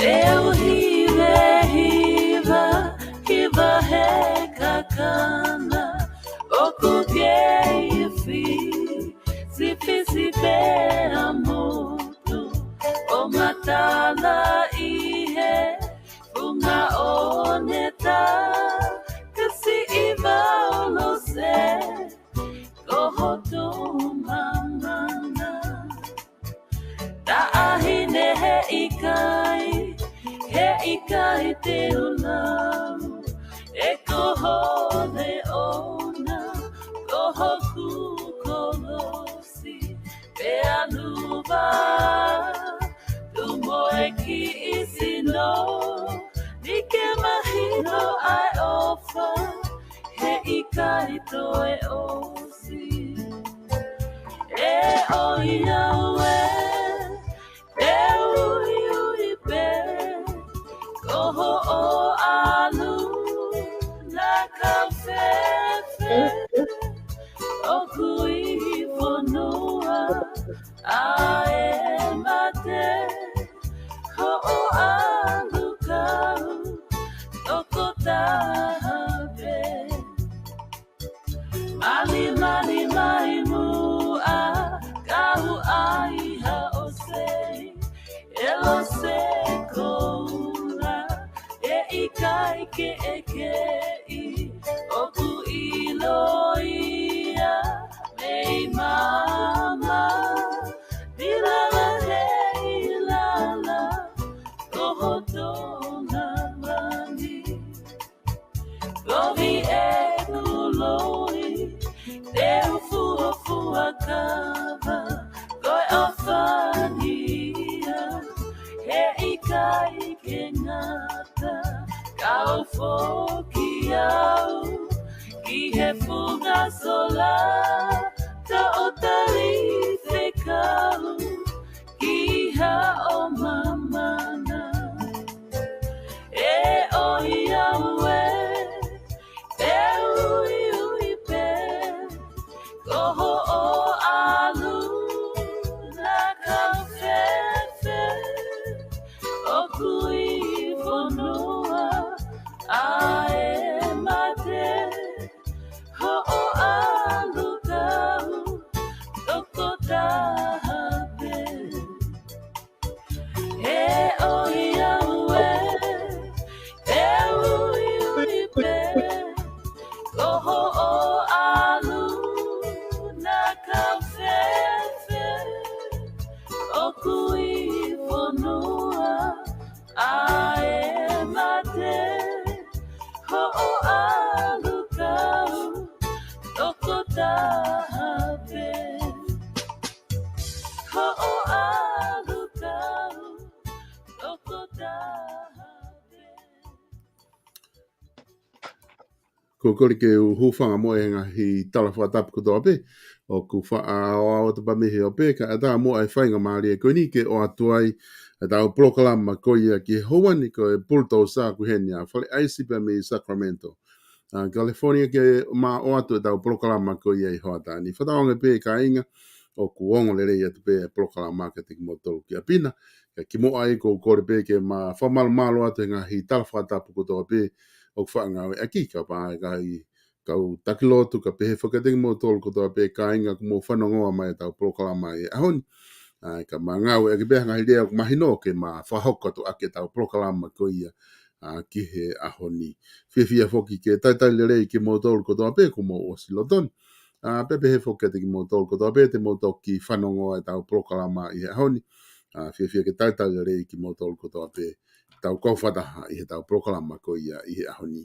Eu hiva he kakana oku keifi si pera moto o matala ihe bunga oneta kasi iba olose kohoto mamana Ta'ahine he ikai te ulau e koho le ona koho ku kolosi pe anuba tumo e ki isino nike mahino ai ofa he ikai to e osi e oiawe Koho o alu na kafefe o kui fonua ae mate ho o alu kau toko tahape mali mai mua kau ai ha o sei elo se Ikai ke i oku iloia mei mama dilala he ilala kohoto na mani Gohi e kuloi te ufua kava Goi ofania he ikai ke ngata Kau foki au ki he fuga sola ta otari fekau ki ha o mamana e o iawe e ui pe koho o alu na kafefe o kui fonua Ae mate ho o alu kau toko tahape e o iawe e ui pe koho o alu na kafefe o kui fonua ae mate Ho o alu kau toko tahape Ho o alu kau toko tahape Ko kori ke hufanga mo e ngahi talawha tapu kutoa pe o ku wha o te pamehe o pe ka ata mo ai whainga maari e koe ni ke o atuai tau POLOKALAMA ko ia ki Hawani ko e BULUTOUSA ku henia FALE AISI pe me Sacramento. California ke ma o atu tau POLOKALAMA ko ia i hoata. Ni whataonga pe ka inga o ku ongo le rei atu pe POLOKALAMA marketing mo tolu ki apina. Ki mo ai ko kore pe ke ma whamalo malo atu nga hi talawhatapu kutoa pe o ku whaangawe aki ka pa ka i kau takilotu ka pehe whakating mo tolu kutoa pe ka inga ku mo whanongoa mai tau POLOKALAMA e ahoni. Ka mangau e ke beha ngahi rea mahino ke ma whahoko tu ake tau POLOKALAMA ko ia ki he ahoni. Whiwhia whoki ke taitai le rei ke mo tolu kotoa pe ko mo o silotoni. Pepe he whoki ate ki mo tolu kotoa pe te mo toki whanongoa e tau POLOKALAMA i he ahoni. Whiwhia ke taitai le rei ki mo tolu kotoa pe tau kauwhataha i he tau POLOKALAMA ko ia i he ahoni.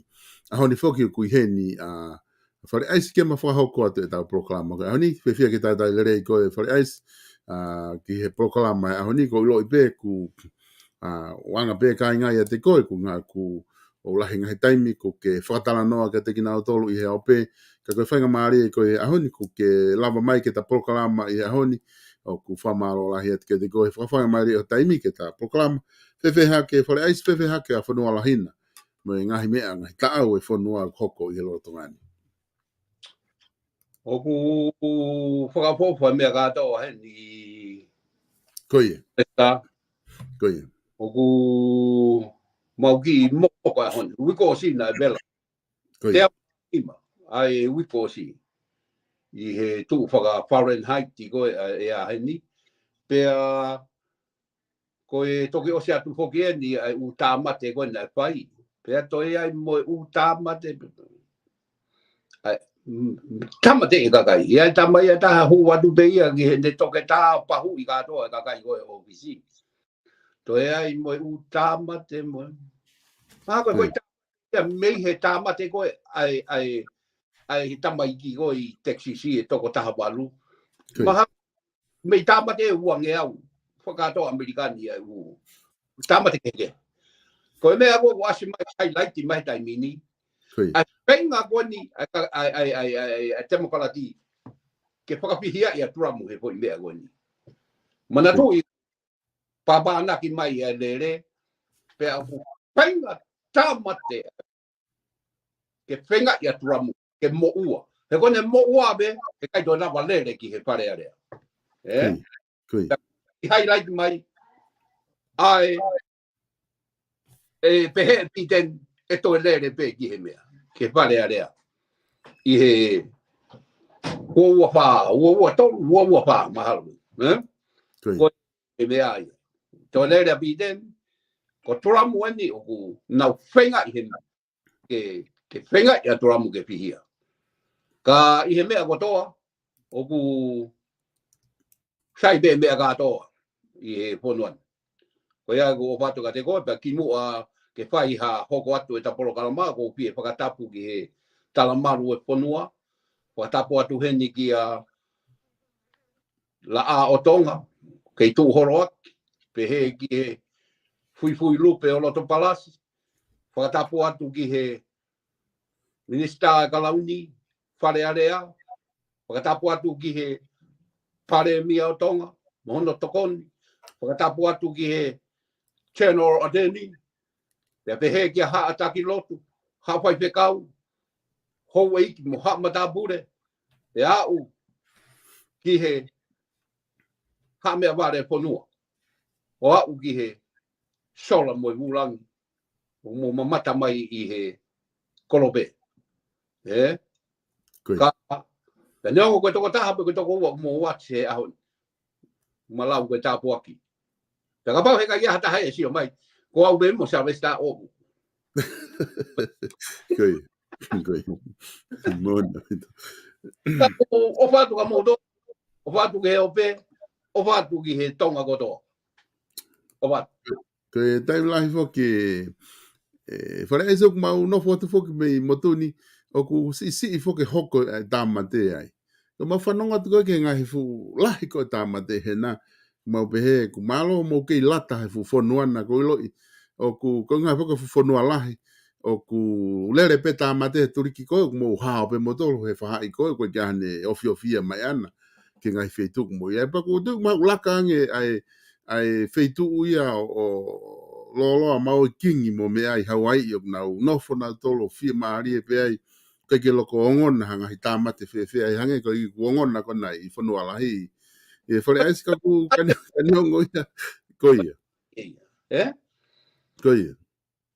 Ahoni whoki kui he ni FALE AISI ke ma whahoko atu e tau POLOKALAMA ko ahoni. Whiwhia ke taitai le rei ko e FALE AISI ki he POLOKALAMA e ahoni ko ilo i pe ku wanga pe ka inga ia te koe ku ngā ku o lahi ngahi taimi ku ke whakatala noa ka te kina o tolu i he au pe ka koe whainga maari e koe ahoni ku ke lava mai ke ta POLOKALAMA i he ahoni o ku whamaro lahi ati ke te koe whakawhainga maari o taimi ke ta POLOKALAMA whewheha ke FALE AISI whewheha ke a whanua lahina me ngahi mea ngahi taau e whanua hoko i he loto ngani. Oku whakapopa mea kātou he ni Koie. Esta. Koie. ku mau ki mo ko hon wi ko si na bela te ima ai wi ko si I he tu whaka Fahrenheit ti koe e a heni pe koe toki o se atu whoki e ni ai u tāmate koe nai whai pe ato e ai mo u tāmate ai tamate e kakai ia tamai e taha hu watu pe ia ki he ne toke tā pahu I katoa e kakai koe o visi to e ai mo u tāmate mo koe koe mei he tāmate koe ai tamai ki koe I Texas e toko taha walu maha me tamate uang e au whakato Amerikani e u tamate keke ko me ako wasi mai highlight mai tai mini ai penga koni ai demokrati ke whakapihia ia turamu he poi mea koni mana tu papa ana ki mai e lere pe aku penga tamate ke penga ia turamu ke mo ua he kone mo ua be ke kai dona valere ki he pare area highlight mai ai e pehe piten e to lere pe ki he mea ke pare area I he ua pa mahalu ko e mea ai to lere piten ko turamu ani o ku nau whenga I he ke whenga ia turamu ke pihia ka I he mea kotoa o ku sai be mea katoa I he ponuan ko ia ko pato ka te ko pe ki mua ke whai ha hoko atu e ta POLOKALAMA ko pie whakatapu ki he talamaru e ponua whakatapu atu heni ki a la a o tonga kei tū horo aki pe he ki he fui lupe o loto palasi whakatapu atu ki he minista Kalauni whare area whakatapu atu ki he pare mia o tonga mohono tokoni whakatapu atu ki he General Adeni, pe he ki ha ataki lotu, ha whai whekau, ho eiki mo ha matabure, e au ki he ha mea ware ponua, o au ki he sola mo urangi, o mo mamata mai I he kolobe. Ka, pe neongo koe toko taha, koe toko ua mo wati he ahon, malau koe tāpuaki. Pe ka pau he ka ia hata hai e sio mai, ko au be mo sa vesta o. Koi. Mona. O whatu ka modo, o whatu ke ope, o whatu ki he tonga kotoa. O whatu. Koi taim lahi whoki whare e sok mau no whatu whoki mei motuni o ku si whoki hoko tāmate ai. Ko ma whanonga tu koe ke ngahi fu lahi ko tāmate he na mau pehe ku malo mo kei lata he fu whonuana ko iloi o ku ko ngahi whoki fu whonua lahi o ku lere pe tāmate turiki koe ku mo hao pe motolo he whahai koe koe kia hane ofi mai ana ke ngahi wheituku mo ia pa ku tuk mau laka ange ai wheituku ia o loloa mau kingi mo me ai Hawaii o nau nofo na tolo fia maari e pe ai ke loko ongona hanga hi tāmate whewhea ai hange ko I ongona kona I whanua lahi e whare aisi ka ku kaniongo ia koia koia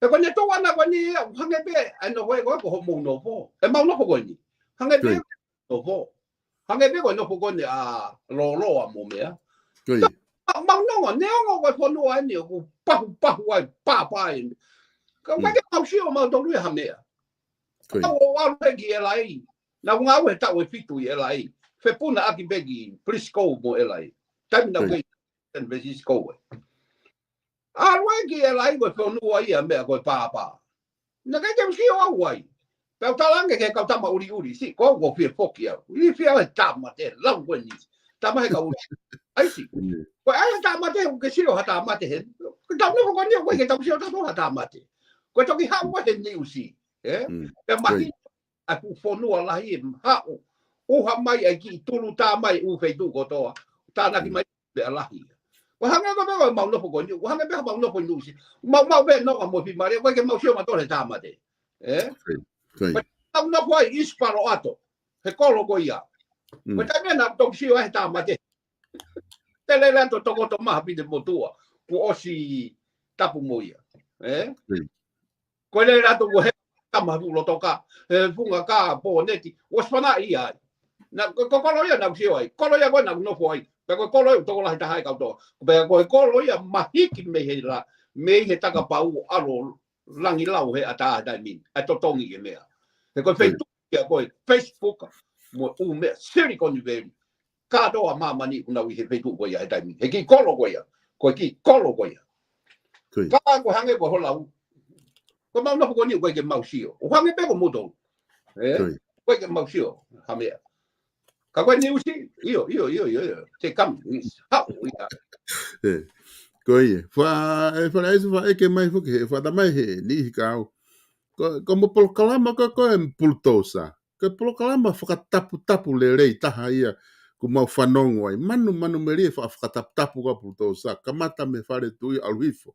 E kone tō ana kone hange pe ano koe koe ko mo no po. E mau no po kone. Hange pe no po. Hange pe ko no po kone a lo mo mea. koia Mau no ne ngo ko po no ani ko pahu ai pa ai. Ka ka mau si o mau do lu ha mea. Koia. O wa le ki e lai. Na nga we ta we fitu e lai. Fe puna aki begi Briscoe mo e lai. Tam na ke en Briscoe. Arwai ki e lai koe whanua ia mea koe pāpā. Na kai te mski o awai. Pau talange ke kau tama uri. Si, ko fia whoki au. I fia e tāmate, lau koe ni. Tama he ka uri. Aisi. Koe ai tāmate, ke siro ha tāmate he. Koe tau niko koe nia koe ke tau siro tato ha tāmate. Koe toki hawa he ni usi. Pe mahi, a ku whanua lahi e hao. Uha mai ai ki tulu tā mai u feitu kotoa. Tānaki mai pe alahi. Wa hanga ko be mau no ko ni wa hanga be mau no ko ni mau be no mo fi mare wa ke mau sio ma to le tamate no ko isparo ato he kolo ko ia ko también na to sio e tamate te le lanto to ko to ma bi de motua ko osi tapu moia. Koi. Ko le rato ko he tama fu lo toka funga ka po neti o spana ia na ko koloia na sio ai koloia ko na no foi pe ko koloia to la ta hai ka to pe ko koloia mahiki me he la me he taka pau alo langi lau he ata da min a to tongi e mea pe ko Facebook ya ko Facebook mo u me seri ko ni ve ka do a mama ni una wi he Facebook ko ya da min he ki kolo ko ya ko ki kolo ko ya ka ko hange ko hola ko mau no ko ni ko ke mau sio o hange pe ko moto ko ke mau sio ha me ka ko ni usi io te kam ha Koi. Fa isso fa que mais foi fa da mai he ni ka como polokalama ko BULUTOUSA. Ke polokalama tapu le rei taha ia ku mau whanongo ai. Manu meria tapu ko BULUTOUSA. Kamata me whare tui aluifo.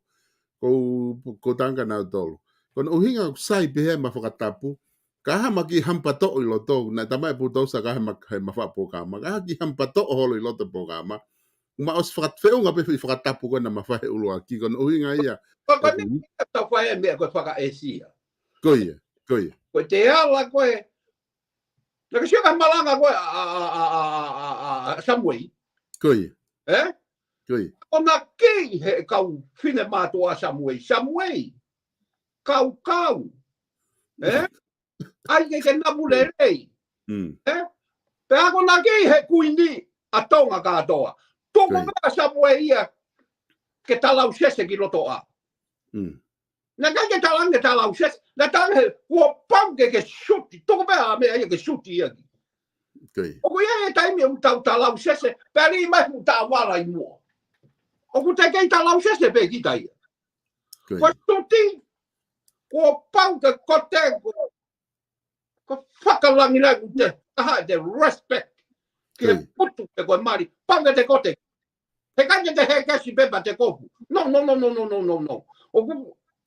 Ko tanga na tolu. Kono uhinga sai pehe ma whakatapu. Ka hama ki hampa to'o i loto. Na tamai BULUTOUSA ka hama whapokama. Ka ki hampa to'o holo i loto pokama. Ma os whakatwheunga pe whakatapu ko na mawhahe ulua ki. Kono uhinga ia. ko ni ta whae me ko whaka esia. Koia. Ko te ala ko e na ka sioka malanga ko Samuel. Koia. O na ki he kau fine mātua Samuel. Kau. Ai ke namu le rei. Pe ako na ki he kuini a tonga katoa. Toko mea Samuel ia ke talau sese ki loto a. Na ke talau sese. Na tange kua pange ke suti. Toko mea mea ia ke suti ia. Oku ia e taimi u tau talau sese. Pe ali mai u tau wala i mua. Oku te kei talau sese pe ki tai. Kua suti. Kua pange kote. Ko whakalangi lai u te. Aha te respect. Ke putu te koe mari. Pange te kote. He kange te he kasi pepa te kopu. No.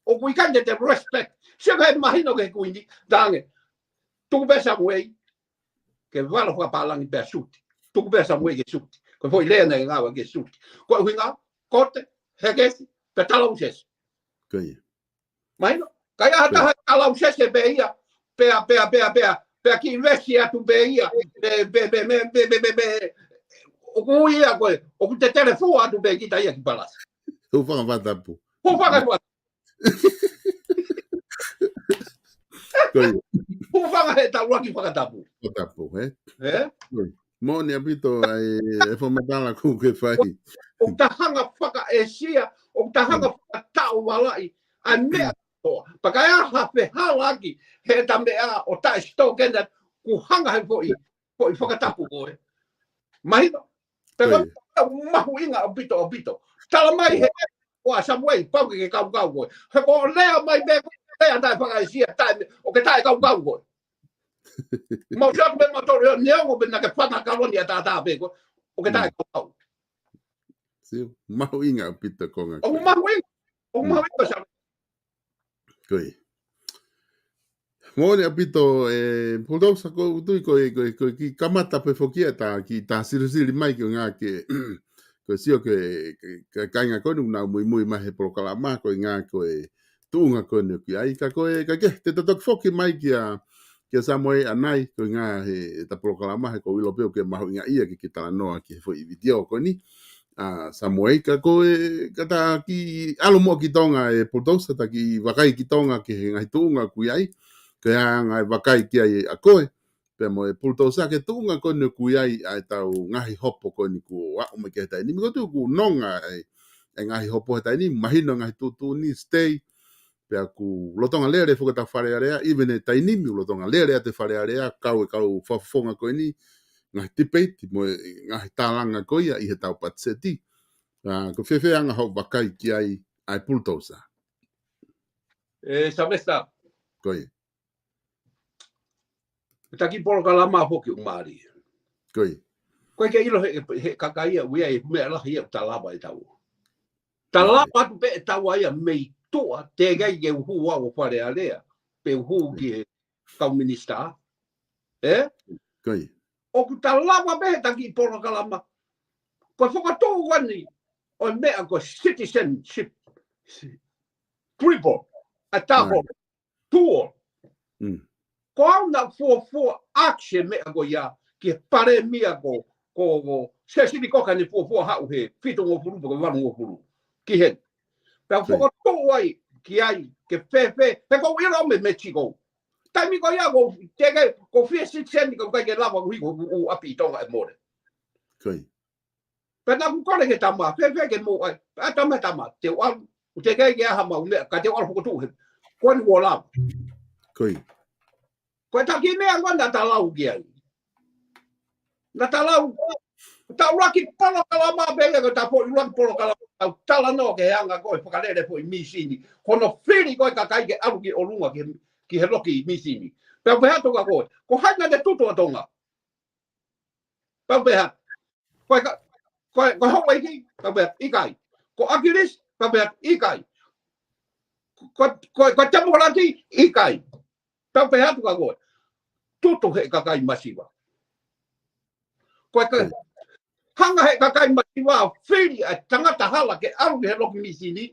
Oku i kange te respect. Siaka he mahino ke kuini. Tange. Tuku pesa wei. Ke wala whakapalangi pea suti. Tuku pesa wei ke suti. Ko foi lea nei ngawa ke suti. Ko huinga. Kote. He kesi. Pe talau sese. Mahino. Kaya hata talau sese pe ia. Pea. Pea ki investi atu pe ia. Oku ia koe. Oku te telefo atu pe kita ia ki palas. Hufanga whatapu. Hufanga he taua ki whakatapu. Mo ni apito e whamatala ku ke whai. O tahanga whaka esia. O tahanga whakatau walai. A mea toa. Pakaya hape halaki. He ta mea o tae sto kenda. Ku hanga he foi whakatapu koe. Mahino. Pero mahu inga opito. Tala mai he wa Samuel pau ke kau koe. He ko lea mai me lea tai whakaisia tai o ke tai kau koe. Mau siak me motor neongo be na ke whana kaloni ata pe ko o ke tai kau. Sio mahu inga opito konga. O mahu inga sa. Koi. Mo ni apito BULUTOUSA ko tui ko ki kamata pe fokia ta ki ta sirisiri mai ki nga ke ko sio ke kainga ko na muy mai polokalama ko nga ko tunga ko ni ki ai ka ko ke te tok foki mai ki Samuel anai ko nga he ta polokalama ko wilo pe ke mahu nga ia ki tala noa ki foi video ko ni Samuel ka ko kata ki alo mo ki tonga BULUTOUSA ta ki wakai ki tonga ki nga tunga ku ai kaya ngai wakai ki ai a koe pe mo BULUTOUSA ke tunga ko ne ku ai ai tau ngahi hopo ko ni ku wa o me ke tai ni mi ko tu ku nonga ai ngahi hopo tai ni mahino ngahi tu ni stay pe ku lotonga lere fo ta fare area even e tai ni mi lotonga lere te fare area kau fofonga ko ni ngahi tipei mo ngahi talanga ko ia i he tau patseti ko fefe anga ho wakai ki ai BULUTOUSA Sabesta koi taki polokalama hoki umari. Koi. Koe ke ilo he kakaia uia e mea lahi e talaba e tau. Talaba tu pe e tau aia mei toa te gai ke uhu au whare alea. Pe uhu ki he kau minista. Koi. O ku talaba pe taki polokalama. Koe whakatō wani o mea ko citizenship. triple, a double, two. Ko au na fo action me ago ya ki pare mi ago ko se si ko kan fo ha u he fito ngo furu ko wa ngo furu ki hen pa fo ko to wai ki ai ke fe pe ko wi ro me Mexico tai mi ko ya go te ke ko fi si sen ko ke la wa wi ko u api to ga mo de Koi pa na ko le ke tama fe ke mo ai pa tama te wa te ke ha ma me ka te wa ko tu he ko ni wo la Koi ko ta ki me angon na ta lau ki ai na ta lau ta raki POLOKALAMA be ko ta po raki POLOKALAMA ta la no ke anga ko fa kale po mi sini kono fili ko ka kai ke alu ki olunga ki he loki mi sini pe pe ha to ka ko hanga de tuto tonga pe ha ko ho wai ki pe ikai ko akiris pe ikai ko tamorati ikai pe ha to ka ko tuto he ka kai masiva ko hanga he ka kai masiva fili a tangata hala ke alu he loki mi sini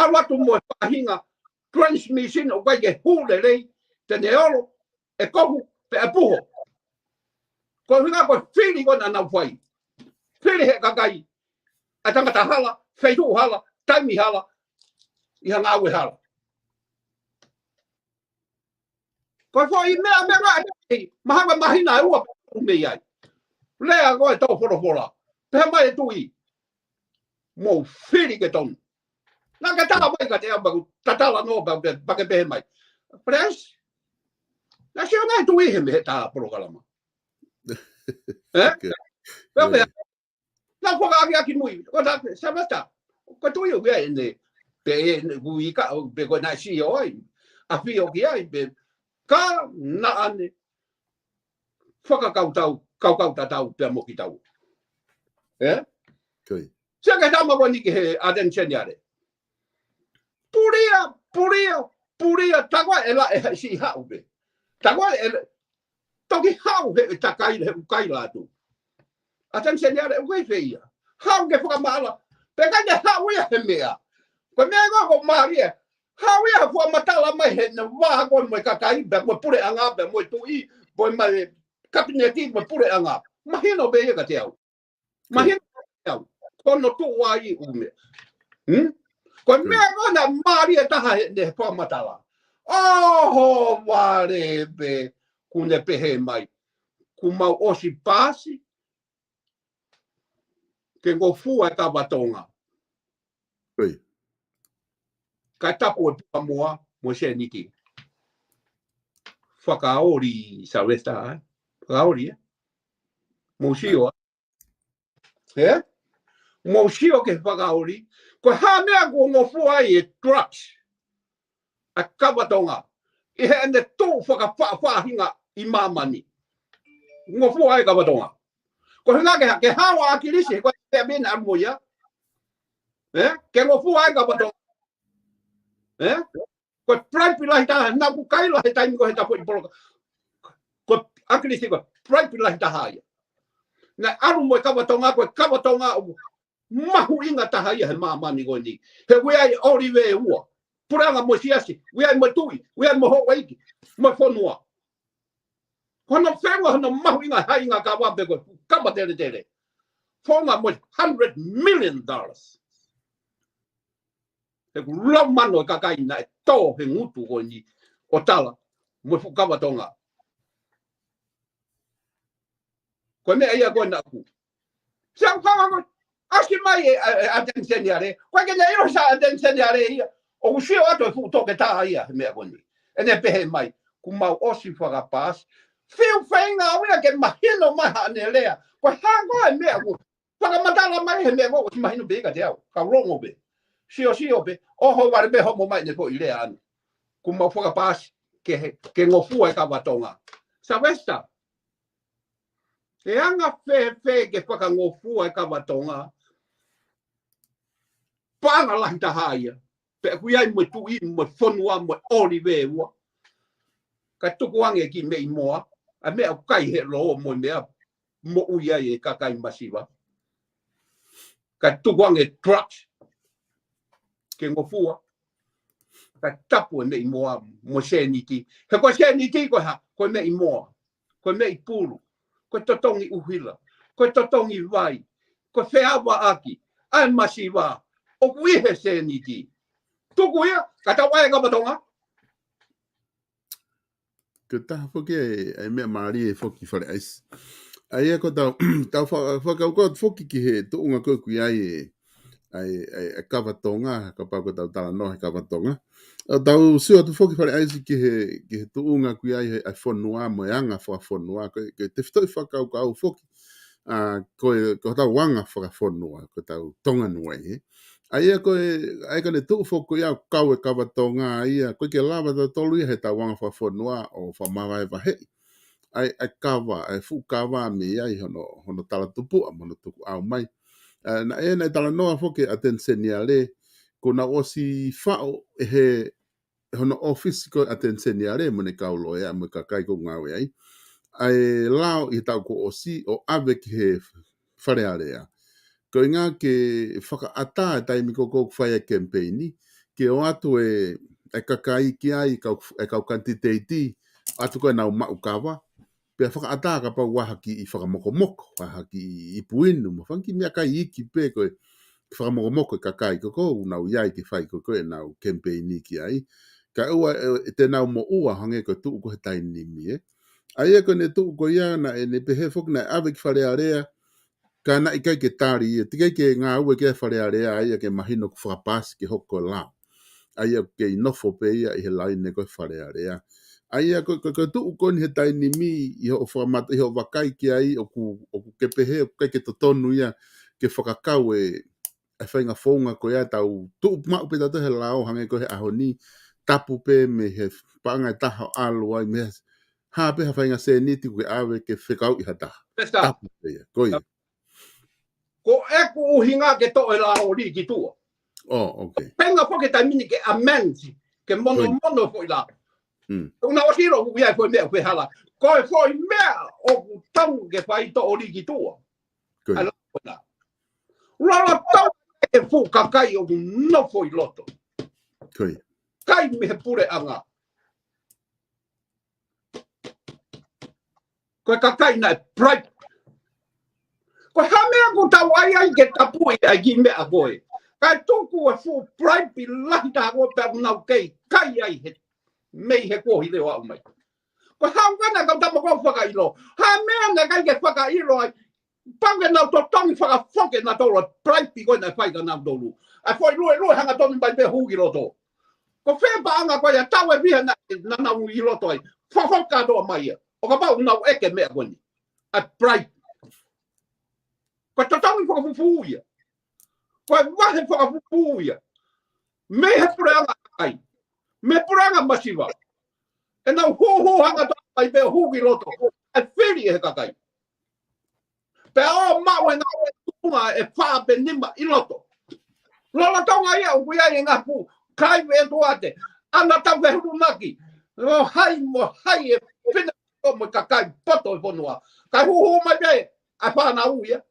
alu tu mo pahinga transmission o kai ke hule rei te neolo e kohu pe apuho ko hinga ko fili ko na fai fili he ka kai a tangata hala feitu hala taimi hala i hanga awe hala ko fo i mea mahanga mahina ua me ai lea ko e tau fora pe mai tui mo fili ke ton na ka ta mai ka te aba tatala no ba ke pe mai pres na se ona tui he me ta POLOKALAMA pe na ko ga ki mui ko ta sa basta ko tui o ga ne pe ui ka pe ko na si oi a fi o ki ai pe ka na ane foka kau tau pe mo ki tau Koi se ka ta ma ni ke attention ya re puria ta kwa ela e si ha u be ta kwa ele to ki ha u he ta kai le kai la tu attention ya re u ke fe ya ha u ke foka mala pe ka ya ha u ya he mea ko me go maria ha u ya fo matala mai he na wa ko mo ka kai be mo pure anga be mo tu i bo mai kabineti mo pure anga mahino be ka te au mahino au kono tu wa i u me ko me go na maria ta ha ne fo matala oh ware be kune pehe mai ku mau osi pasi ke go fua ka batonga Koi ka tapu e pamoa mo se niki whakaori sa westa whakaori mo sio mo sio ke whakaori ko ha mea ko mo fua e trucks a kawatonga i he ane tō whakawhahinga i mamani mo fua e kawatonga ko hinga ke hawa akirisi ko te mena amoia ke mo fua e kawatonga ko prime lai ta na ku kai lai ta ko ta ko akirisi ko prime lai ta hai na aru mo kawatonga mahu inga ta hai he mamani ko ni he we ai orive ua puranga mo siasi we ai mo tui we ai mo ho waiki mo fonua kono fenga no mahu inga hai inga ka wa be ko ka ba tele fonga mo $100 million e ku lo mano ka kai na to he ngutu ko ni o tala mo fu kawatonga ko me ai ko na ku sa fa aski mai attention yare ko ke nei ro sa attention yare o si o ato fu to ke ta ia me agoni ene pe mai ku mau osi fora pas fiu fenga ua ke mahino maha ne lea ko ha go me agu para matala mai he me go mahino be ka teo ka rongo be si o be o ho war be ho mo mai ne ko ile an ku mau fora pas ke ngofu e ka batonga sa vesta e anga fe ke paka ngofu e ka batonga panga la ta haia pe ku ai mo tu i mo fonua mo olive wa ka tu ku ange ki me moa a me kai he lo mo me mo uia e ka kai masiva ka tu ku ange trucks ke ngofua ka tapu me imoa mo seniti he ko seniti ko ha ko me imoa ko me pulu ko totongi uhila ko totongi vai ko feawa aki ai masiva o kuihe seniti tuku ia kata wae ka batonga ke taha foki e mea maari e foki whare aisi. Ai e ko tau whakau ko foki ki he tuunga koe kui ai e kawatonga, ka pako tau tala no he kawatonga. Tau sua tu foki whare aisi ki he tuunga kui ai e whonua mo e anga whonua, ke te whitoi whakau ka au foki. Ko tau wanga whonua, ko tau tonga nuai. Ai e ko ne tuu foko ia kau e kawatonga ia, koe ke lava tau tolu ia he tau wanga whonua o whamawai wahei. Ai kawa, ai fu kawa me ia i hono tala tupua, mono tuku au mai. Na e nei tala noa foke atensenia le, ko na osi whao e he hono office ko atensenia le, mo ne kaulo ea, mo ka kai ko ngawe ai. Ai lao i tau ko osi o ave ki he wharea lea. Ko inga ke whakaata e taimi ko kou whaia campaigni, ke o atu e kakai ki ai, e kau kantiteiti, atu koe nau mau kawa, pe whakaata ka pau wahaki i whakamokomoko, wahaki i puinu, ma whanki mea kai iki pe koe whakamokomoko e kakai ko kou, nau iai ki whai ko koe nau campaigni ki ai. Ka ua te nau mo ua hange ko tuu ko he tainimi e. Ai e ko ne tuu ko ia na e ne pehe fok na ave ki wharea rea, ka na ikai ke tari, tikai ke ngā ue ke wharea rea, ai ke mahino ku whakapasi ke hoko lao. Ai ke inofo pe ia i he laine ko wharea rea. Ai ko tuu ko ni he tainimi i ho whamata, i ho wakai ki ai, o ku kepehe, o kai ke totonu ia, ke whakakau e whainga whaunga ko ia tau tuu mau pe tatu he lao hange ko he ahoni, tapu pe me he paanga e taha alu ai me ha pe ha whainga se niti ke awe ke whekau i hata. Tapu pe ia, ko ia. Ko eku uhinga ke to e lao ri ki tua. Oh, okay. Penga foke taimini ke amenzi, ke mono fo i lao. Una o hiro ku ia foi mea ku hala. Ko foi mea o ku tau ke fai to ori ki tua. Ala ona. Lala tau e fu kakai o no foi loto. Koi. Kai me pure anga. Ko kakai na pride. Ko ha mea ku tau ai ke tapu ai ki mea koe. Kai tuku e fu pride pi lahi ta ko pe nau kei kai ai he mei he kohi leo au mai. Ko hau kana kau tamo kau whakailo. Ha mea na kai ke whakailo ai. Pange nau to tongi whakafoke na tolo. Praipi koe na whaika nau tolu. A foi lue hanga tonu mai pe hugi roto. Ko whepa anga koe a tau e viha na nau i roto ai. Whafoka toa mai ia. O ka pau nau eke mea koe ni. A praipi. Ko to tongi whakafufu ia. Ko e wahe whakafufu ia. Me he pure anga kai. Me puranga masiva. E nau hu hanga to mai pe hugi roto. E whiri e kakai. Pe o mau e nau e tunga e wha pe nima i loto. Lola tonga ia o kuia i ngā pu. Kai me e tuate. Ana tau e huru naki. Mo hai e whina o mo kakai poto e whanua. Kai hu mai pe a whana u ia.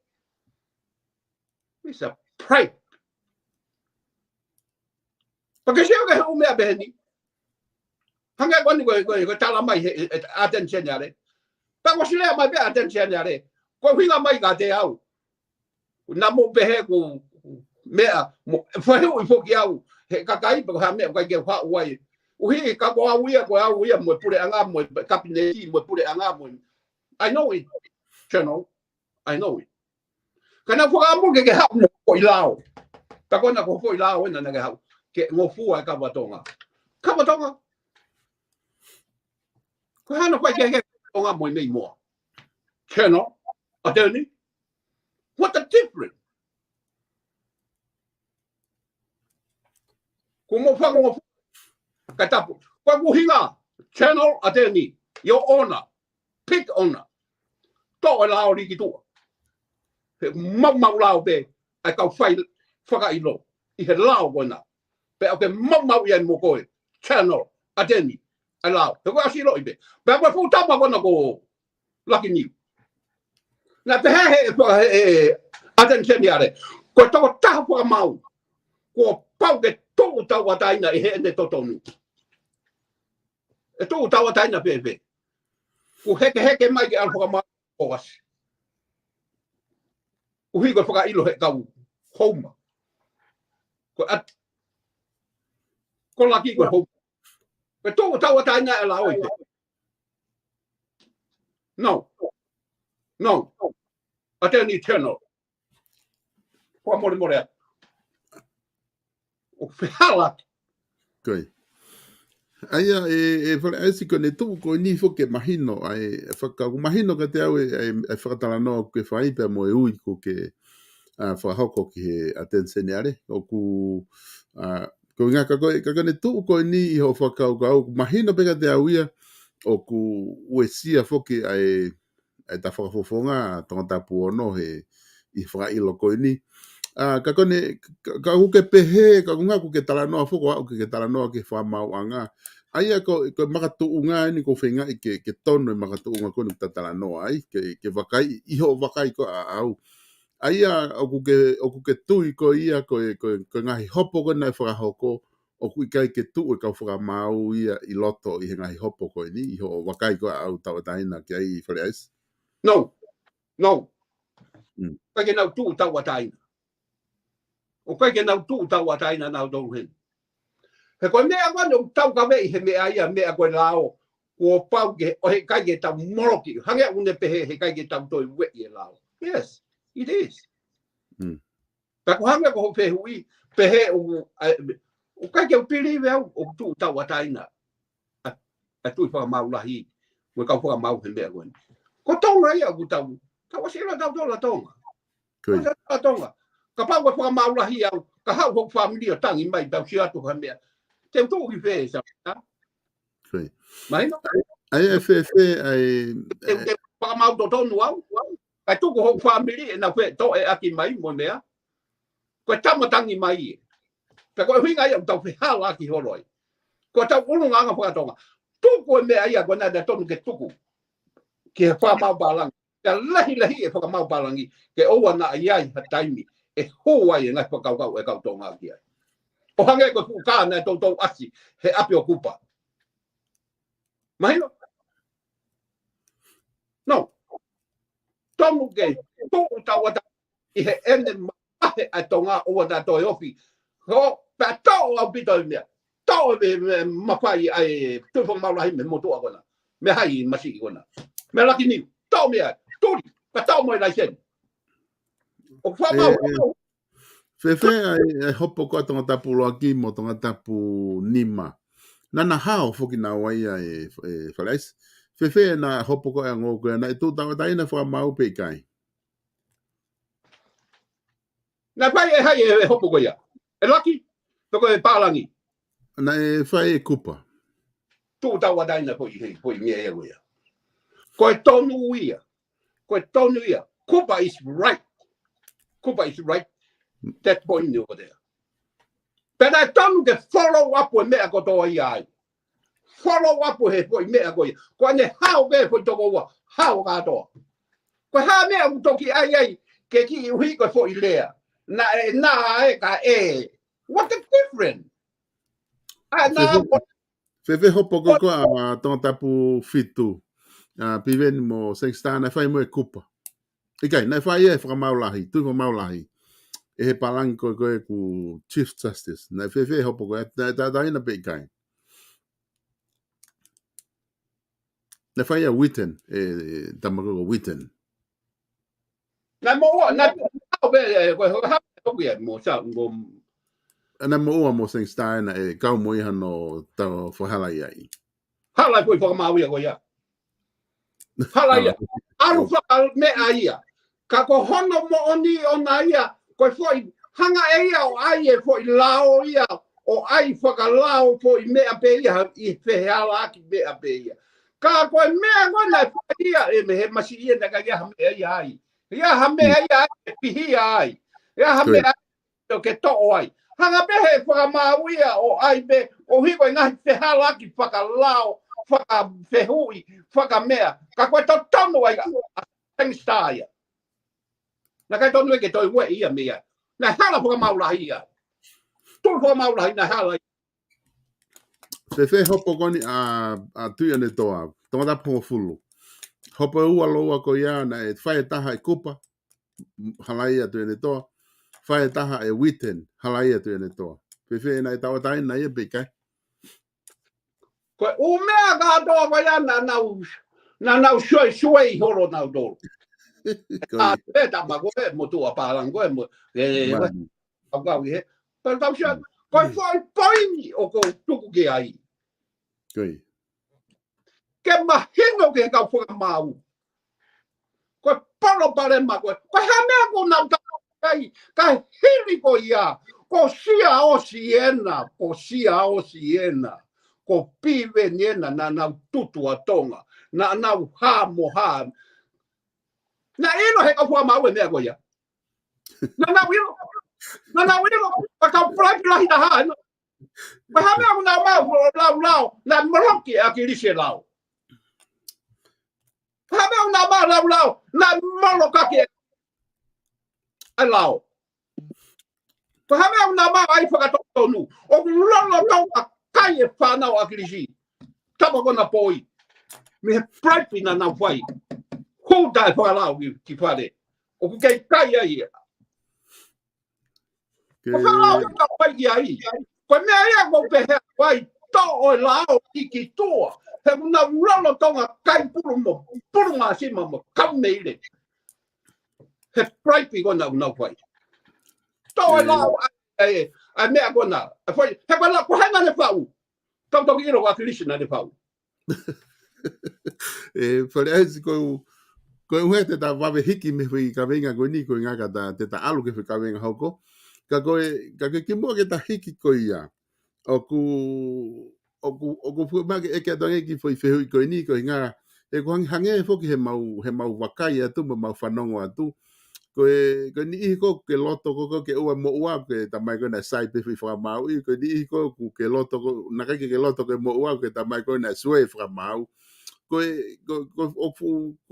It's a pride. Porque se eu ganhar o meu bem, hanga quando eu tala mai atenção nele, para você ler mais bem atenção nele, quando vinha mais gade ao, na mo berre com mea, foi o fogueau, cacai para o meu que fa uai, o ri caco a uia mo pure anga mo capinete mo pure anga mo, I know it, channel, I know it. Kana fo amo que ha mo foi lao, ta quando ko foi lao na na ha ke ngofu a kawatonga. Kawatonga. Ko hana kwai ke tonga mo nei mo. Channel, attorney. What the difference? Ko mo fa mo ka tapu. Ko mo hinga. Channel, attorney. Your owner. Pick owner. To lao ri ki tu. Mau lao be. Ai ka fai whaka ilo. I he lao wana. Pe o ke mau ian mo koe. Channel, attorney. Ai lao. Te koe asi lo i be. Pe o ke futama wana ko laki niu. Na pe he attention yare. Ko toko taha whaka mau. Ko pau ke tō tu tau ataina e he ne totonu. E tu tau ataina pepe. Ku heke mai ke alfa ma oas. Ku higo whaka ilo he kau homa. Ko laki ko homa. Ko tu tau ataina e la oite. No. Ateni eternal. Ko more. O fehala. Koi. Aia fale aisi ko ne tu ko ni fo ke mahino ai fa mahino ka te au e whakatala no ke whai pe mo e ui ko ke whahoko ki he atenseneare o ku ko ngā ka ne tu ko ni i ho whakau ka au mahino pe ka te au ia o ku uesia foki ai ta whakafofonga tonga tapu ono he i whakailo ko ni ka kone ka uke pehe ka unga ku ke talanoa foko au ke talanoa ke whamau anga aia ko makatu unga ni ko whenga i ke tono i makatu unga ko ni talanoa ai ke wakai iho wakai ko au aia o ku ke tui ko ia ko ngahi hopo ko nai whakahoko o ku ikai ke tu e ka whakamau ia i loto i he ngahi hopo ko ni iho wakai ko au tawataina ki ai FALE AISI No. Kai ke nau tu tawataina. O kai ke nau tu tawataina nau dou hen. He koe mea wano tau ka wei he mea ia mea koe lao. Ko pau ke o he kai ke tau moroki. Hange une pehe he kai ke tau toi wei e lao. Yes, it is. Ka ko hange ko pehe hui pehe o kai ke o pili veo o tu tawataina. A tui whakamau lahi. Mo kau whakamau he mea koe. Ko tonga ia ku tau. Tau asira tau tola tonga. Tonga. Ka pau ko whakamau lahi au. Ka hau hok familia tangi mai tau si atu ha mea. Te tu ki fe sa. Koi. Mai no. Ai ai Te whakamau to tonu au. Ka tu ko hok familia na fe to e aki mai mo mea. Ko tamatangi mai. Ka ko hinga ia tau fe hala ki horoi. Ko tau ulunga nga whakatonga. Tu ko mea ia ko na tonu ke tuku. Ke whamau balang. Ka lahi e whakamau balangi. Ke oua na iai ha taimi. E hoa e ngai whakau e kau tonga ki ai. O hange ko tu ka na tau asi. He api o kupa. Mahino? No. Tomu ke tu tawata. I he ene mahe a tonga oua na toi ofi. Ho, pa tau au pito i mea. Tau e mawhai ai. Tu whakamau lahi me motua kona. Me hai masi kona. Me laki ni. Tau mea. Turi. Pa tau moi lai sen. O whamau. Fefe ai hopo ko tonga tapu loaki mo tonga tapu nima. Nana hao foki na waia FALE AISI. Fefe na hopo ko e ngoko na tu tawataina whamau pe kai. Na pai e hai e hopo ko ia. E laki. Toko e palangi. Na e whai e kupa. Tu tawataina po i mea e ia. Ko e tonu ia. Kupa is right. That point over there. But I don't get follow up with me. I got all ai. Follow up with it. Me I go. Ko ne how be for to go. How ga do. Ko ha me u to ki ai ke ki hui ko fo ile. Na e ka e. What the difference? Fefe hopo ko tonga tapu fitu. Piven mo sengsta na fai mo e kupa. Ikai, na fai e whakamau lahi. Tu whakamau lahi. E he palangi koe ku Chief Justice. Na fefe hopo koe, ta ina pe ikai. Na whai a Witten, tamakoko Witten. Na mo how be koe mo sa mo. Ana mo ua mo sengsta e kau mo iha no tau whahala iai. Hala koe whakamau ia koe ia. Hala ia. Aru whaka mea ia. Ka ko hono mo oni ona ia. Koe foi hanga e ia o ai e foi lao ia. O ai whakalao foi mea pe ia. I whehala aki mea pe ia. Ka koe mea ngona ia. E me he masi ia na ka ia mea ia ai. Ia ha mea ia ai. E pihi ai. Ia ha mea ia ke to'o ai. Hanga pehe whakamau ia o ai be. O hiko i ngahi whehala aki whakalao. Whaka whehui. Whaka mea. Ka koe tau tonu ai. Sengsta ia. Na kai tonu e ke toi ue ia mea. Na hala whakamau lahi ia. Tu Ulu fo mau lai na hala. Fe hopo koni a tuia ne toa. Tonga po fulu. Hopo ua loa ko ia na e whae taha e kupa. Halai atu ne toa. Whae taha e witen. Halai atu ne toa. Fe na e tawa tai na ia bekai. Ko o mea ga do wa ya na nau shoi horo nau do. A pe ta ma ko mo tu a pa lang ko mo e wa ga wi he. Pa ta sha ko foi poi o ko tuku ke ai. Koi. Ke ma hingo ke ka fu mau. Ko palo pare ma ko ha mea ko nau ta kai ka hili ko ia. Ko sia o siena, ko sia o siena. Ko pive niena na nau tutu a tonga. Na nau ha mo ha. Na ino he ka fua mau e mea ko ia. Na nau ino pa ka prai prai na ha. Pa ha mea na mau lau na moroki a ki lise lau. Pa ha mea na mau lau na moroka ki a lau. Pa ha mea na mau ai whakatonu. O lolo tonga kai e whanau a ki lisi. Tapa kona poi. Me he prai na nau whai. Ko dai whalau ki whare. O ku kei kai ai. Ko whalau ka whai ki ai. Ko mea ia ko pehe wai to o lao ki toa. He una lolo tonga kai puru ngā sima mo kau meire. He praipi kona una whai. To o lao ai mea kona. He kona ko hanga ne whau. Tau toki iro wa Krishna ne whau. Fale aisi ko uhe te ta wawe hiki me hui ka venga ko ni ko ngaka te ta alu ke ka venga hoko. Ka ke mua ke ta hiki ko ia. O ku fu ma ke ke ta ki foi fe hui ko ni ko nga e ko hange foki he mau wakai atu mau whanongo atu. Ko ni ko ke loto ko ke ua mo ua ke ta mai ko na sai pe fa mau ko ni ko ku ke loto ko na ke loto ke mo ua ke ta mai ko na sue fra mau. Ko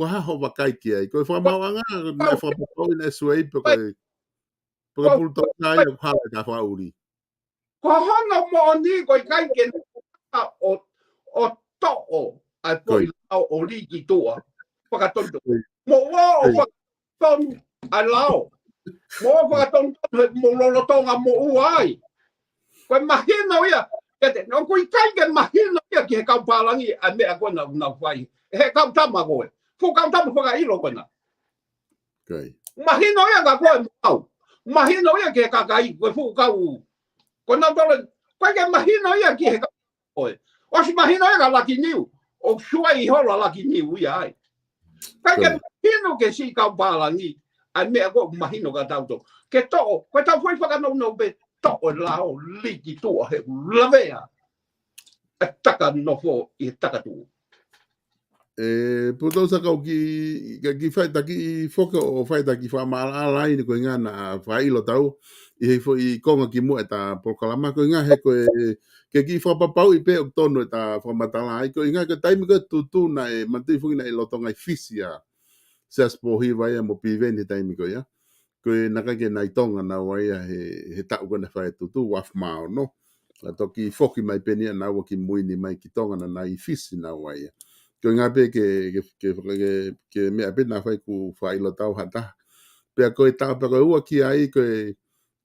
ha ho wakai ki ai ko fa mau anga na fa ko na sue pe ko BULUTOUSA ia ha ka fa uri. Ko hana mo ni ko kai ke o to'o ai poi au o liki toa. Whakatondo. Mo o whakaton ai lao. Mo o whakaton mo lolo tonga mo uai. Koe mahina ia. Kete, no kui kai ke mahina ia ki he kaupalangi a mea koe na whai. He kautama koe. Fu kautama whakailo koe na. Mahina ia ka koe mau. Mahina ia ki he kakai koe fu kau. Koe na tole, koe ke mahina ia ki he koe. O si mahina ia ka laki niu. O sua I hola laki niu ia ai. Koe ke mahino ke si kaupalangi. A mea koe mahino ka tauto. Ke to'o, koe tau fwoi whakanau pe to'o lao liki tua he lavea. E taka nofo I taka tu. BULUTOUSA kau ki whai taki whoka o whai taki wha maala ni koe ngā na whailo tau I hei fo I konga ki mua e ta POLOKALAMA koe ngā he koe ke ki whapapau I pe o tono e ta whamatala ai koe ngā koe taimi koe tutu na e mantui whuki na e lotonga I fisi a seas po hi vai a mo piveni taimi koe ya koe naka ke nai tonga na wai a he tau koe na whae tutu waf mao no a toki whoki mai penia na ua ki muini mai ki tonga na nai fisi na wai a ko ngā pe ke mea pe nā whai ku whailo tau hata. Pea koe tau pa koe ua ki ai koe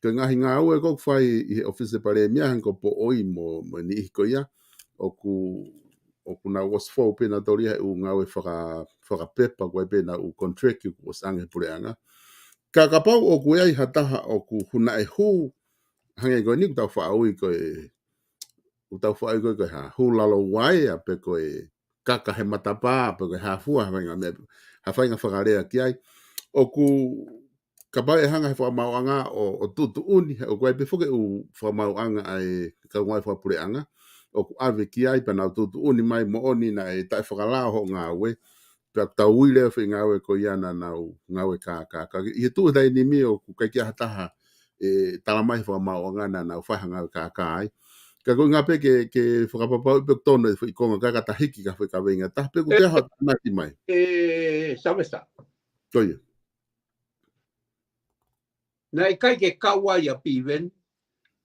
ngahi ngā ua e kok whai I he office pare mea hanko po oi mo ni ihi ko ia. O ku nā was fau pe nā tori hai u ngā ue whaka pepa koe pe nā u contract ku was ange pure anga. Ka pau o ku ai hataha o ku huna e hu hange koe ni ku tau whaui koe koe ha hu lalo wai a pe koe kaka he matapa pe ha fua ha whainga whakarea ki ai o ku ka pai hanga he whamauanga o tutu uni o koe pe whuke u whamauanga ai ka ngai whapure anga o ku ave ki ai pa nau tutu uni mai mo oni na e tai whakalao ho ngā ue pe tau ui leo whi ngā ue ko iana nau ngā ue ka I he tu dai ni mi o ku kai kia hataha e talamai whamauanga na nau whaihanga ka ai ka ko ngā pe ke whakapapau pe tono I konga ka tahiki ka whaka wenga ta pe ku te hau naki mai. Samesta. Koia. Nei kai ke kawa ia piven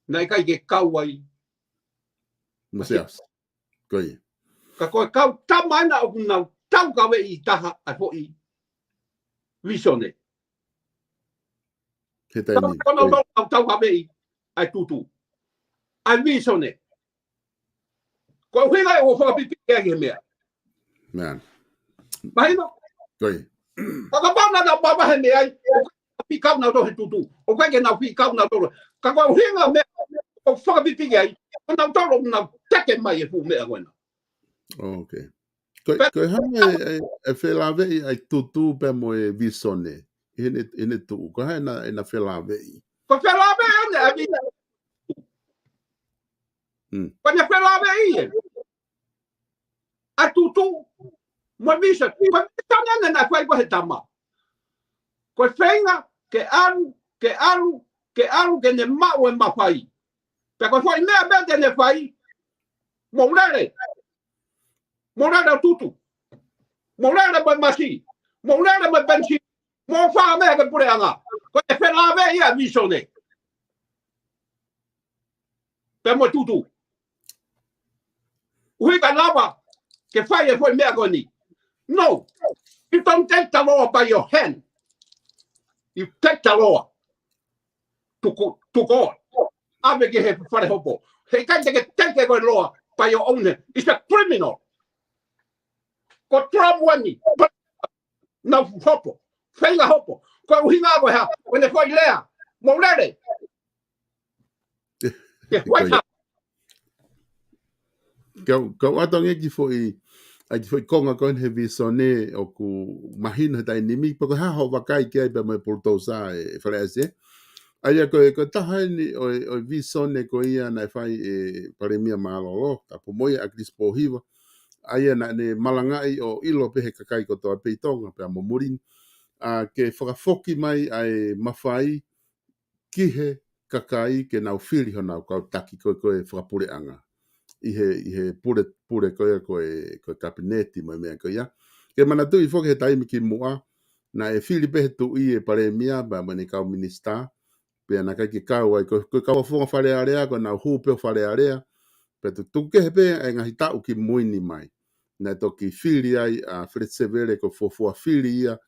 Nai kai ke kau ai. Masias. Koi. Ka koe kau tamana o kunau tau kawe I taha a po I visone. He taimi. Kono tau kawe I ai tutu. Ai visone. Ko huinga o whakapipi ke mea. Man. Mahina. Koi. Ka pauna na baba he mea ai. Pi kau na to he tutu. O kai ke na pi kau na to. Ka ko huinga mea o whakapipi ke ai. Ona tolo na take mai e fu mea koina. Okay. Koi hanga e whelawei ai tutu pe mo e visone. Ine tu. Ko hai na whelawei. Ko whelawei ane a vi. Ko ne whelawei e. A tutu. Mo visa. Ko tanga na kwai ko he tama. Ko whenga ke alu ke ne mau e mawhai. Pe ko foi mea bete ne whai. Mourere. Mourere tutu. Mourere mo masi. Mourere mo bensi. Mo wha mea ke pure anga. Ko e whelawei a visone. Pe mo tutu. Ui ka lava. Ke whai e foi mea koni. No. You don't take the law by your hand. You take the law to God. Ave ke he whare hopo. He kai te take the law by your own hand. It's a criminal. Ko trawani. Na hopo. Whenga hopo. Ko uhinga ko ha. Wene whai lea. Mourere. Ke whai ha. Kau atonge ki foi ai ki foi konga kon he visone o ku mahina tai nimi poko ha ho wakai ke pe me BULUTOUSA e FALE AISI. Ai ko tahani o visone ko ia na fai e paremia malolo ta po moia a crispo hiva. Ai na ne malangai o ilo pe he kakai ko to pe tonga pe mo murin a ke whakafoki mai ai mawhai ki he kakai ke nau whiri hona kau taki ko e whakapure anga. I he pure ko kabineti mai mea ko ia. Ke mana tu I foke he taimi ki mua na e Filipe he tu I e paremia ba mani kau minista pe na kai ki kau ai ko kau fonga whare area ko na hupe whare area pe tu ke he pe e ngahi tau ki muini mai. Na toki fili ai a Fred Severe ko fofua fili ia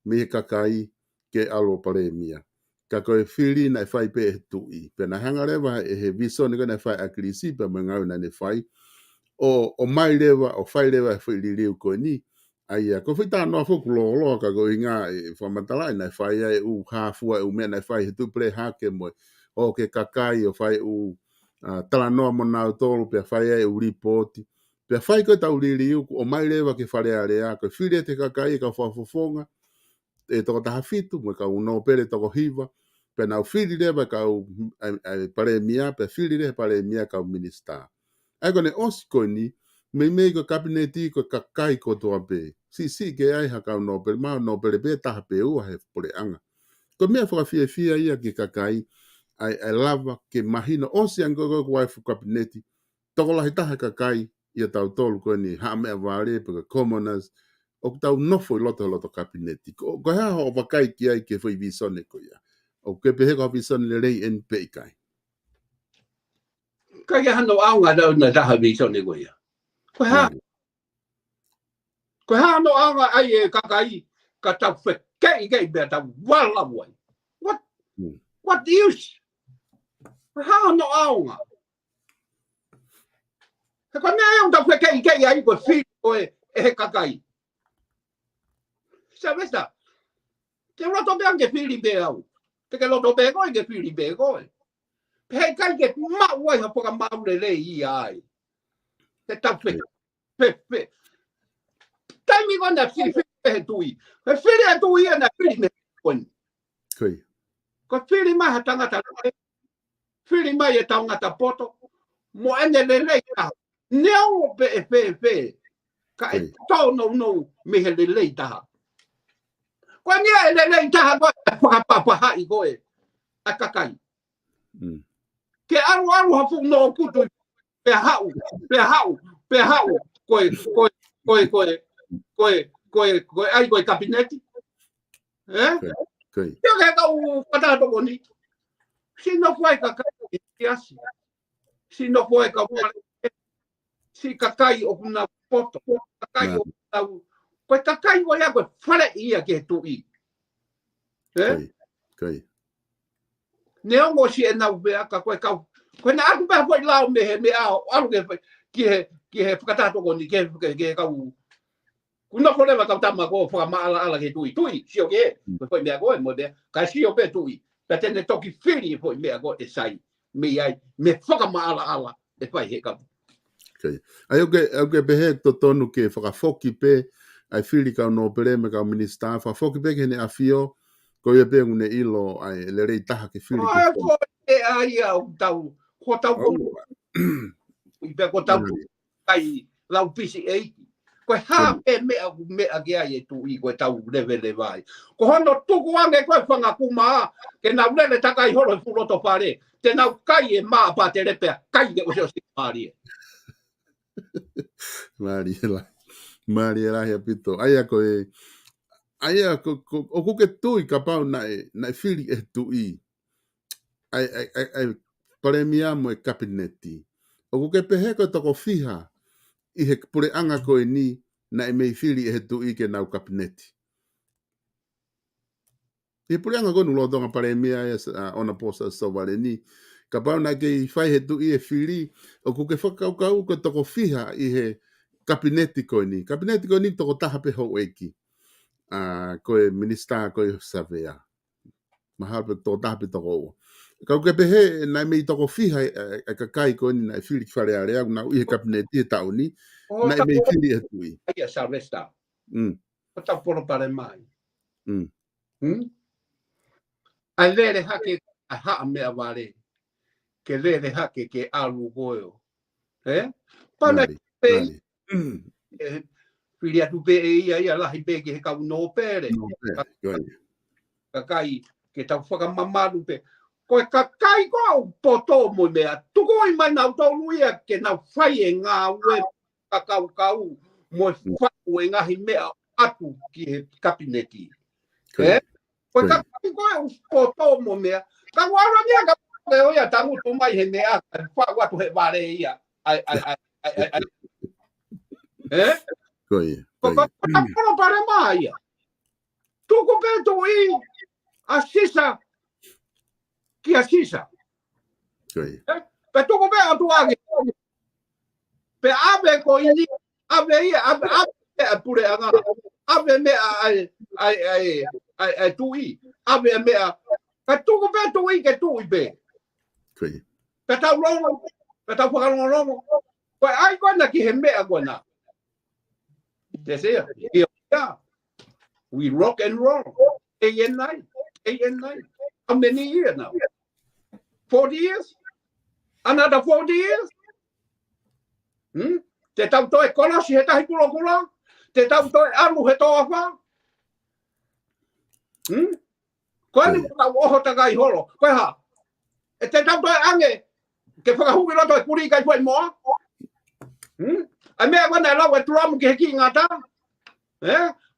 me he kakai ke alo paremia. Ka koe whiri na whai pe e tui. Pe na hanga rewa e he viso ni kona whai akirisi pe me ngau na ne whai. O mai rewa, o whai rewa e whiri riu koe ni. Ai a, ko whi tā noa whuku lo ka koe inga e whamatalai na whai ai u hāfua e u mea na whai he tupre hake moe. O ke kakai o whai u tala noa mo nau tolu pe whai ai u ripoti. Pe whai koe tau ririu o mai rewa ke whare area. Koe whiri te kakai ka whafofonga. E toko taha fitu, mo ka uno pere toko hiva, pe nau whiri rewa ka paremia, pe whiri rewa paremia ka minista. Ai kone osi koe ni, mei ko kabineti ko kakai ko toa pe. Si ke ai haka uno pere, maa uno pere pe taha pe ua he pore anga. Ko mea whakawhia ia ki kakai, ai lava ke mahina osi ango ko waifu kabineti, toko lahi taha kakai, ia tau tolu koe ni, haa mea vare, pe ka commoners, o tau nofo I loto kabineti. Ko hea ho wakai ki ai ke whai visone ko ia. O ke pehe ko visone le rei en peikai. Kai ke hano aunga na taha visone ko ia. Ko hea. Ko hea no aunga ai e kakai ka tau whekei bea tau wala wai. What use? Ko hea no aunga. He ko mea aunga tau whekei ai ko whiri ko e he kakai. Sabes ta? Ke loto bea ke whiri bea au. Ke loto bea koe ke whiri bea koe. He kai ke mau ai ha poka mau le I ai. Te tau pe. Taimi ko na whiri he tui. He whiri he tui na whiri me koe. Koi. Ko whiri mai ha tangata koe. Whiri mai e tangata poto. Mo ene le ta. Neo pe. Ka e tau no me he le ta. Ko nia le taha ko whakapapa I koe a kakai. Ke aru hafu no kutu pe hau koe ai koe kabineti. Eh? Koi. Yo ke kau kata to ni. Sino koe kakai. Yes. Si no foi ka si kakai o kuna poto. Kakai o tau. Koe kakai o ia koe whare ia ke tu I. Kai. Ne ongo si e nau bea ka koe kau. Koe na aku bea koe lao me he me ao. Alu ki he whakatato ko ni ke kau. Kuna kore wa kau tama ko whakamaala ala ke tui. Tui, sio ke. Koe mea koe mo bea. Ka sio pe tui. Ka tene toki whiri koe mea koe e sai. Me ai. Me whakamaala ala. E whai he kau. Okay. Ai oke behe to tonu ke whakafoki pe ai whiri kau no pere me kau minista whakafoki pe ke ne afio ko ia pe ngune ilo ai le rei taha ke whiri ke Ai ko e ai au tau. Ko tau ko. I pe ko tau kai lau pisi e. Ko ha pe mea ke ai e tu I ko tau levele vai. Ko hono tuku ange ko whanga kuma ke na ulele takai holo fuloto pare. Te nau kai e maa pa te repea. Kai de o seo si pare. Mari era he pito. Ai ko o ku ke tui ka pau na whiri e tui. Ai paremia mo e kabineti. O ku ke pehe ko toko fiha I he pure anga ko ni na e mei whiri e tui ke nau kabineti. I pure anga ko nulo tonga paremia ona posa so vale ni. Ka pau na ke whai he tui e whiri o ku ke whakau ko toko fiha I he kabineti ko ni. Kabineti ko ni toko taha pe ho eki. Koe minista koe savea. Mahal pe toko taha pe toko. Kau ke pehe na mei toko fiha e kakai ko ni na whiri whare are au na ui he kabineti e tau ni. Na e mei whiri e tui. Ai sa resta. O tau poro pare mai. Ai lere hake a haa mea wale. Ke lere hake ke alu goeo. Pana pe whiri atu pe e ia lahi pe ke he kau no pere. Kakai ke tau whakamamaru pe. Koe kakai ko poto mo mea. Tuko I mai nau tau luia ke nau whai e ngā ue kakau mo whau e ngahi mea atu ki he kabineti. Koe kakai ko poto mo mea. Ka wara mea ka pake o ia tangu tu mai he mea. Whau atu he ware ia. Ko ka pare mai ia. Tuko pe tu I a sisa. Ki a sisa. Pe tuko pe atu age. Pe ave ko ini. Ave ia. Ave pure anga. Ave mea ai tu I. Ave mea. Pe tuko pe tu I ke tu I pe. Pe tau longo. Pe tau whakalongo. Pe ai kona ki he mea kona. Te sea. We rock and roll. Day and night. How many years now? 40 years? Another 40 years? Te tau toi kola si he tahi kula. Te tau toi alu he toa wha. Koe ni tau oho takai holo. Koe ha. E te tau toi ange. Ke whakahuki roto e kuri kai fwoi moa. Ai mea wana e lau e turamu ki he ki ngata.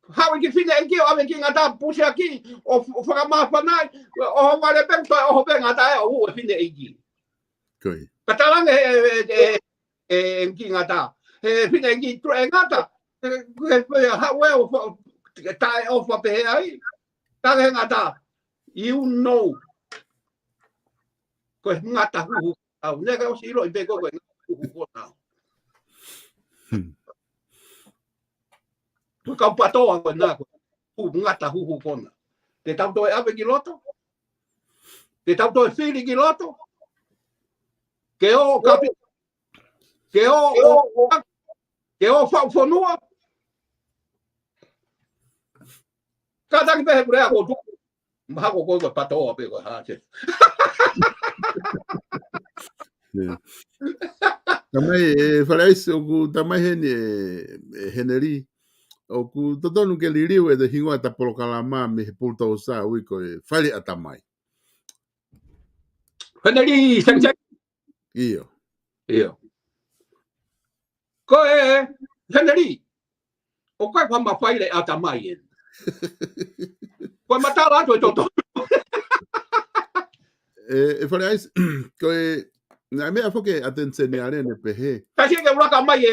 Hau ki fine ki o ave ki ngata pusi aki o whakamawhanai o wale peng toi o peng ngata e o ue fine ki. Katalang e ki ngata. He fine ki tu e ngata. Hau e o tae o whapehe ai. Tae ngata. You know. Koe ngata huhu. Au nega o siro I peko koe huhu kona. Kau patoa ko na ko ngata huhu kona. Te tau toi ave ki loto. Te tau toi whiri ki loto. Ke o kapi. Ke o whauwhanua. Ka tangi pehe pure ako tu. Mahako koe koe patoa pe koe haate. Tamai whare aisi o ku tamai hene heneri. O ku totonu ke liriu e te hingoa ta POLOKALAMA me he BULUTOUSA ui ko e whare atamai. Heneri, sang. Iyo. Koe, heneri. O koe whama whaile atamai en. Koe matara ato e toto. fale aisi koe na mea foke atention ale ne pehe. Kasi ke uraka mai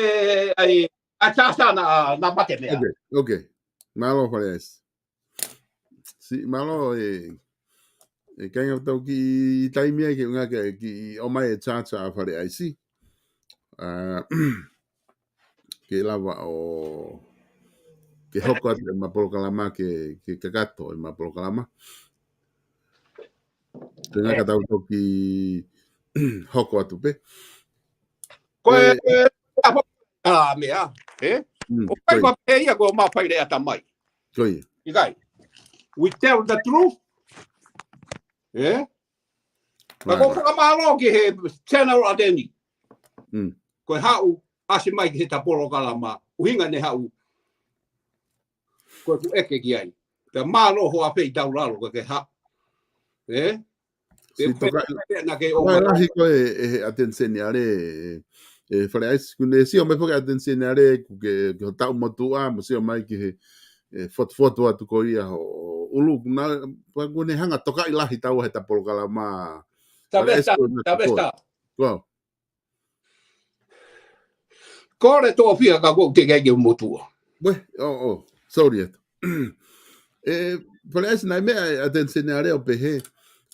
ai atasa na mate mea. Okay. Malo fale aisi. Si malo kanga tau ki taimia ki unga ki o mai chacha fale aisi. Ke lava o ke hoko atu ma polokalama ke kakato ma polokalama. Tengah kata tau ki hoko atu pe. Koe mea, o kai wa pe ia ko ma pai le ata mai. Koi. Ikai. We tell the truth. Ka ko ka malo ki he channel adeni. Koe hau asi mai ki ta polokalama. Uhinga ne hau. Koe ku eke ki ai. Te malo ho a pe tau lalo ko ke ha. Si toka lahi koe atensioni ale fale aisi kune si o me foke atensioni ale ke tau motua mo si o mai ki he foto atu ko ia o ulu na kune hanga toka ilahi tau he ta polokalama. Tabesta. Wow. Kore to fia ka ko ke ke motua. Sorry. Fale aisi na me atensioni ale o pehe.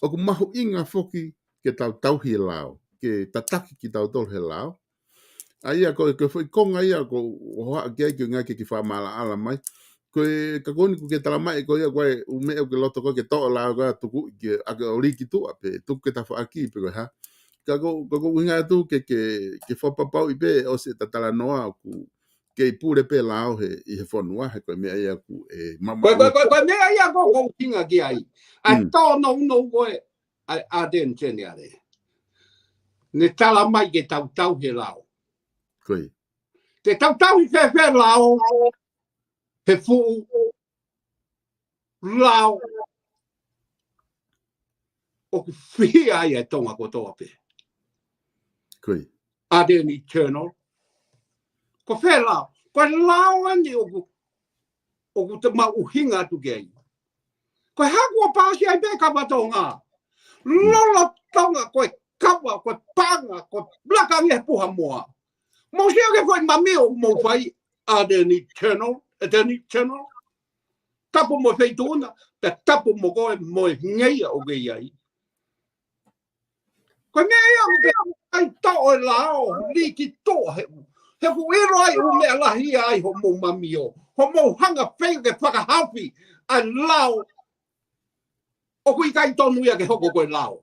O ku mahu inga foki ke tau hi lao, ke tataki ki tau tol he lao. Aia ko foi konga ia ko hoa ke nga ke whamala ala mai. Ko ka koni ku ke tala mai ko ia koe ume o ke loto ko ke toa lao ka tuku ke ake ori ki tua pe tuku ke ta whaaki pe koe ha. Ka ko inga tu ke whapapau i pe o se tatala noa ku ke pure pe lao he i he whanua he koe mea ia ku mama. Koe mea ia ko kinga ki ai. A tō no koe a den tene are. Ne tala mai ke tau he lao. Koe. Te tau i whewhe lao. He fuu. Lao. O ku whia ai e tonga ko toa pe. Koe. A den eternal. Ko whe lao. Koe lao ani o ku te mau uhinga tu ke ai. Koe hakua pāsi ai pe kawatonga. Lola tonga koe kawa, koe panga, koe blakangi he puha moa. Mo sia ke foi mamio mo fai a den eternal. Tapu mo feituna, te tapu mo koe mo ngeia o ke iai. Koe ngeia o ke ai tau e lao, li ki toa he. He ku iro ai o mea lahi ai ho mo mamio. Ho mo hanga fei ke whakahawhi a lao. O kui kai tonu ia ke hoko koe lao.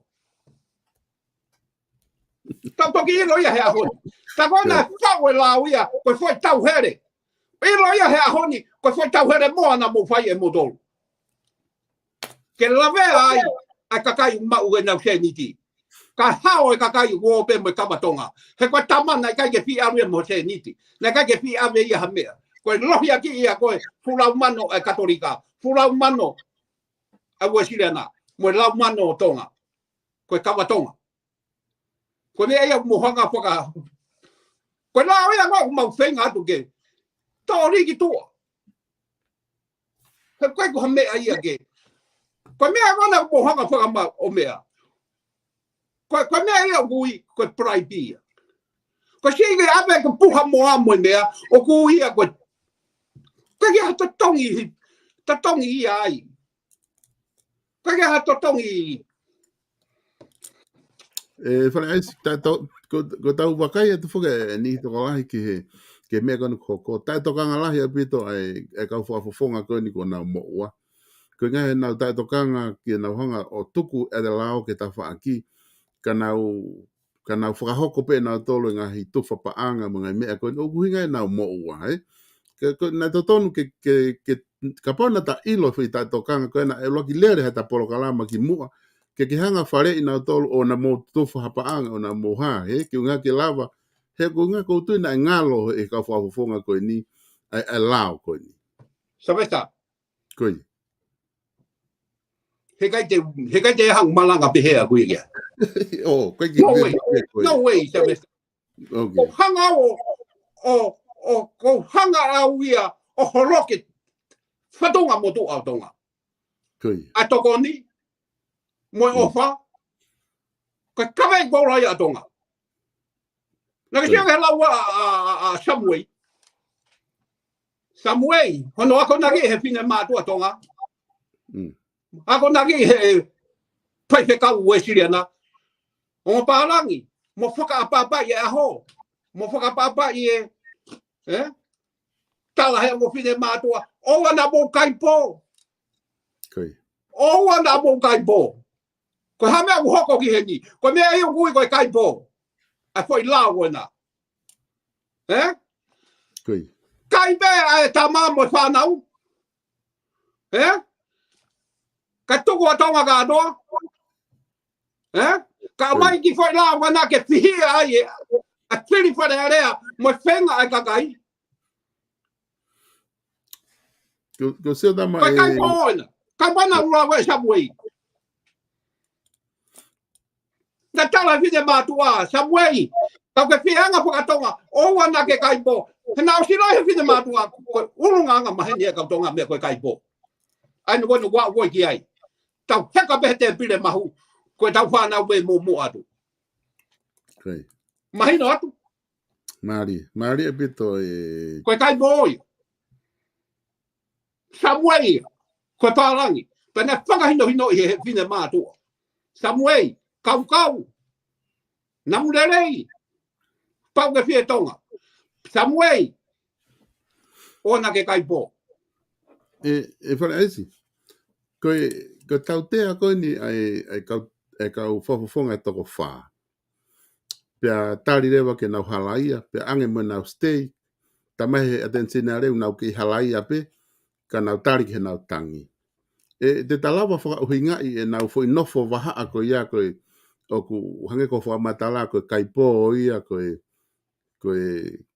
Tau toki ilo ia he ahoni. Ta koe na whau e lao ia, koe foi tau here. Ilo ia he ahoni, koe foi tau here moa na mo whai e modolu. Ke lavea ai, ai kakai mau e nau seniti. Ka hao e kakai uo pe mo kawatonga. He koe tamana i kai ke pi awe mo seniti. Na kai ke pi awe ia hamea. Koe lohi aki ia koe fulau mano e katolika. Fulau mano a Wesirena, mo lau mano o tonga. Koe kawatonga. Koe mea ia mohanga whaka. Koe lau ia koe mau whenga atu ke. Tō riki tua. He koe ko hamea ia ke. Koe mea wana mohanga whaka ma o mea. Koe mea ia kui koe prai pia. Koe sige abe ko puha moa mo mea o kui ia koe. Koe kia tatongi ia ai. Kaya hato tongi. Fale aisi ko tau wakai atu whaka ni toko lahi ke mea konu koko. Tai tokanga lahi apito ai kau whaafofonga koe ni ko nau moua. Ko ngahe nau tai tokanga ki nau hanga o tuku e lao ke ta whaaki. Ka nau whakahoko pe nau tolu ngahi tuwha paanga mga mea koe. O kuhinga e nau moua hai. Nai totonu ka pona ta ilo fi ta tokanga ko na e loki lere hata polokalama ki mua ke hanga whare ina tolu o na mo tufa hapaanga o na moha ke unga ke lava he ko unga ko tu na ngalo e ka whafonga ko ni ai lao ko ni Sabesta ko he kai te hang malanga pe hea kui kia. No way sabesta. Ko hanga ko hanga au ia o horoke whatonga mo tu au tonga. A toko ni, moe ofa, Ko kawe ko ro ya tonga. Na ke sia la wa Samuel, hono ako nagi he fina matua tonga. Ako nagi he pai fe ka ue siriana. O palangi, mo foka papa ye aho. Mo foka papa ye tala he mo fina matua. O ana bo kaipo. O ana bo kaipo. Ko ha me hoko ki he ni. Ko me ai ngui ko kaipo. A foi la wona. Kai be ai tama mo whanau. Ka tuku a tonga ka adoa. Ka mai ki whai la wana ke whihia ai a whiri whare area mo whenga ai kakai. Ko se dama e kai poina. Kai wana ura we Samuel. Na tala vide matua Samuel. Ka ke whianga whakatonga o wana ke kai po. Na o sila he vide matua urunga anga maheni e ka tonga me ko kai po. Ai no kono wa wo ki ai. Tau heka bete pile mahu. Ko tau whana we mo atu. Mahino atu. Mari e pito e... Ko kai boi. Samuel. Ko parangi. Pena whakahino hino i he fine mātua. Samuel. Kau. Namurelei. Pau ke fie tonga. Samuel. Ona ke kai po. E whare aisi. Ko tau tea koe ni ai kau whawhawhonga e toko whaa. Pea tari rewa ke nau halaia, pea ange mo nau stay, tamahe atensina reu nau ki halaia pe, ka nau tari ke nau tangi. Te talawa whakauhinga i e nau fo inofo waha a koe ia koe, o ku hange ko whamatala koe kaipo o ia koe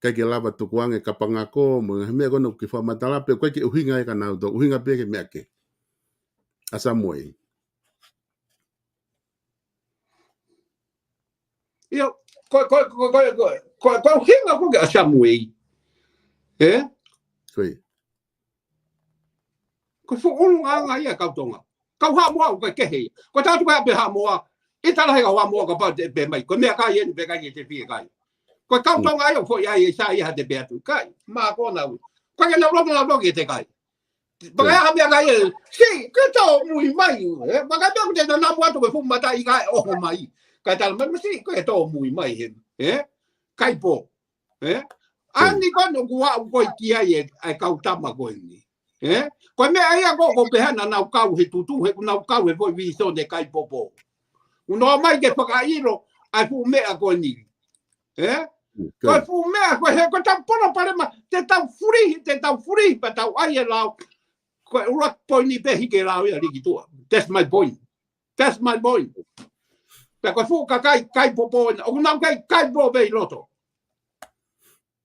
kai ke lava tukuange kapangako, mo mea kono ki whamatala pe koe ke uhinga e ka nau to, uhinga pe ke mea ke. Asa moe. Yo, ko hinga ko ke Samuel. Koe. Ko fu urunga ia ka tonga. Ka ha mo ko ke he. Ko ta tu be ha mo. I tala he ka ha mo ka pa be mai. Ko me ka ye be ka ye te fi kai. Ko ka tonga yo fo ia sa ia de be tu kai. Ma ko na. Ko ke na lo ke te kai. Ba ha me ka ye. Si, ke to mui mai. Ba ka be te na mo to ko fu mata i kai o mai. Ka tal ma si ko to mui mai he. Kai po. Ani ko no ko ki ai ai ka utama ko ni. Ko me ai ko pehana na kau he tutu he na kau he foi viso de kai popo. Uno mai ke whakairo ai fu mea ko ni. Ko fu mea ko he ko ta pono pare ma te tau furi pa tau ai lao. Ko ura poni pe hike lao ia liki tua. That's my point. Pe ko fu ka kai popo o na kai popo be loto.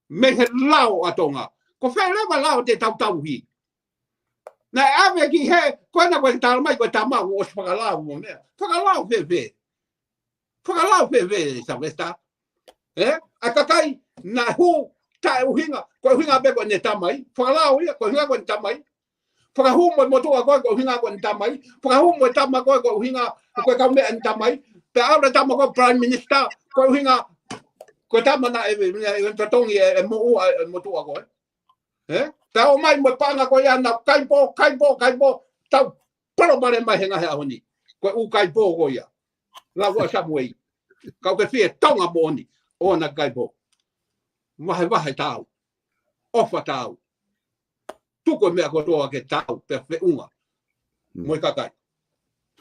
Me he lao atonga. Ko fe leva lao te tau hi. Na ave ki he ko na ko tal mai ko tama o whakalau mo me. Whakalau fe. Whakalau fe sa vesta. A kakai na hu tai uhinga ko hinga be ko ne tamai. Whakalau ia ko hinga ko tamai. Whakahu mo to ko hinga ko tamai. Whakahu mo tama ko hinga ko ka me tamai. Pe aura tama ko prime minister ko hinga ko tama na e tongi e mo to ko. Tau mai mo panga ko ia na kai po tau paro bare mai henga ha honi ko u kai po ko ia la wa Samuel ka ke fie tonga boni ona kai po vai tau ofa tau tu ko me ko to ke tau pe fe unga mo ka kai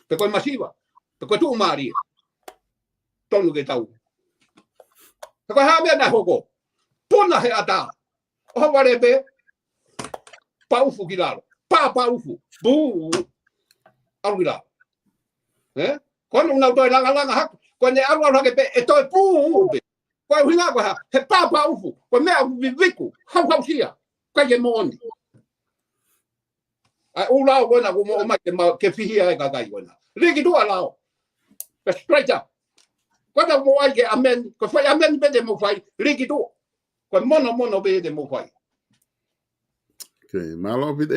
pe ko masiva pe ko tu mari tonu ke tau ko ha me na hoko puna he ata o vare be paufu kilalo paufu bu algila kono na to langa hak ko ne alwa ke pe to pu ko hinga ko ha he paufu ko me viviku hau sia ko ye mon ai ula ko na ko mo ma ke fihia ka kai ko na liki tu alao straight up ko da mo ai ke amen ko fa amen be de mo fai liki tu ko mono be de mo fai. Okay, malo pit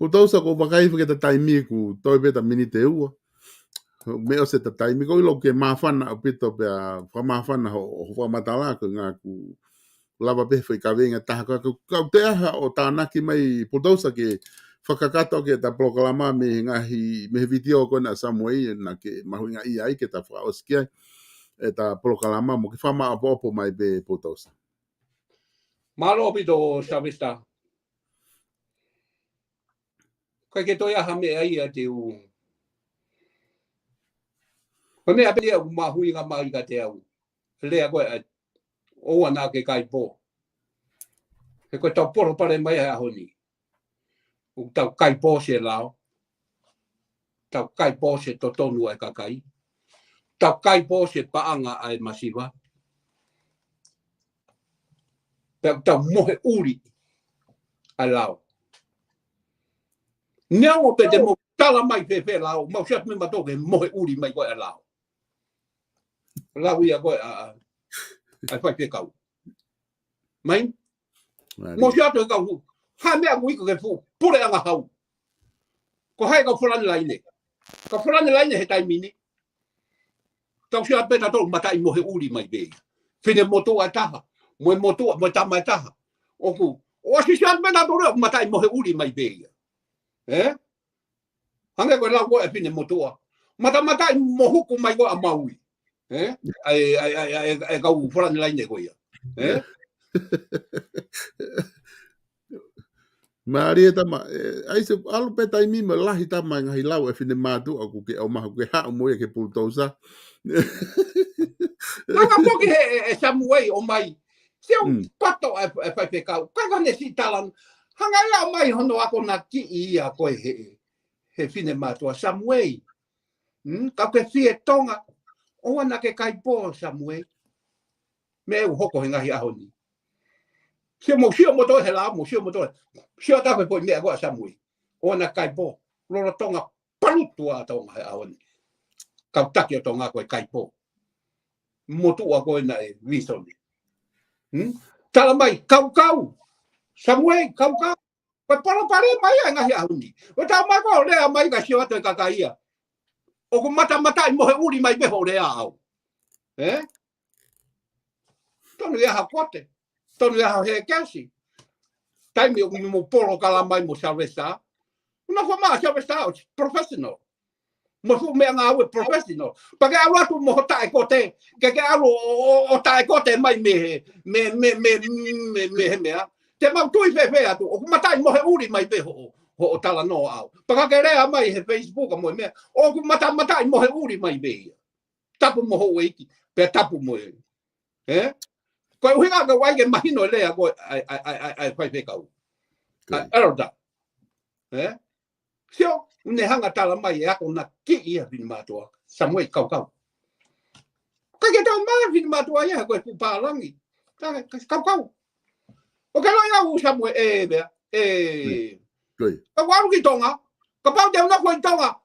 BULUTOUSA ko bakai ke ta taimi ku toi beta minute ua. me o se tatai mi ko lo ke mafana o pito pe a fa mafana ho fa matala ko nga ku lava pe foi ka venga ta ka te aha o ta ki mai Bulutousa ke whakakato ke ta Polokalama me ngahi me video ko na Samuel na ke mahuinga i ai ke ta whaoskia e ta Polokalama mo ke whama apopo mai pe Bulutousa. Malo pito Savista. Kai ke toia hame ai a te u. Ko me apea u mahuinga mai ka te au. Lea koe o ana ke kai po. He koe tau poro pare mai a honi. U tau kai po se lao. Tau kai po se totonu ai kakai. Tau kai po se paanga ai masiva. Tau mohe uri ai lao. Neo pe te mo tala mai fe lao. Mau siat me matoke mohe uri mai koe ai lao. Lao ia koe ai whai pe kau. Mai? Mo siat e kau. Ha mea ngui ko ke fu. Pure anga hau. Ko hai kau fulani laine. Ka fulani laine he taimini. Tau siat pe tatou matai mohe uri mai be. Fine moto a taha. Mo moto mo tamai taha. Oku. O si siat pe tatou matai mohe uri mai be. Hanga ko lau e fine motoa. Matai mohuku mai ko a maui. Ai kau fulani laine ko ia. Maria tama ai se alu pe tai mi me lahi tama ngai lau e fine matu aku ke o mahu ke ha mo ke Bulutousa. Nanga poki he Samuel o mai. Se un pato e fai pe kau. Kaka ne si talan. Hanga la mai hono ako na ki ia ko he fine matua Samuel. Ka ke fie tonga. O ana ke kai po Samuel. Me u hoko he ngahi ahoni. Se mo to he la mo to. Sio ta ko me ko Samuel. O ana kai po. Loro tonga palutua tonga he ahoni. Ka taki tonga ko kai po. Motu a ko na e visoni. Tala mai kau. Samuel kau. Pa pare mai ngahi ahoni. O ta mai ko le mai ka sio to ka ia. O ko mata mo he uri mai be ho le au. Tonu ia hakote. Tonu ia he kasi. Taimi o mo Polokalama mo Savesta. Una forma Savesta professional. Mo fu me nga we professional. Page alu tu mo tai kote. Ke alu o tai kote mai me. Te mau tui fe atu. O matai mo he uri mai be ho tala no au. Paka ke rea mai he Facebook mo me. O matai mo he uri mai be. Tapu mo ho weiki. Pe tapu mo e. Ko uhinga ka wai ke mahino le ko ai fai pe kau. Erda. Sio ne hanga tala mai e ako na ki ia vin matua. Samuel kau. Ka ke tau mai vin matua ia ko pu palangi. Kau. O ka la u Samuel be. Ka waru ki tonga. Ka pau de na ko tonga.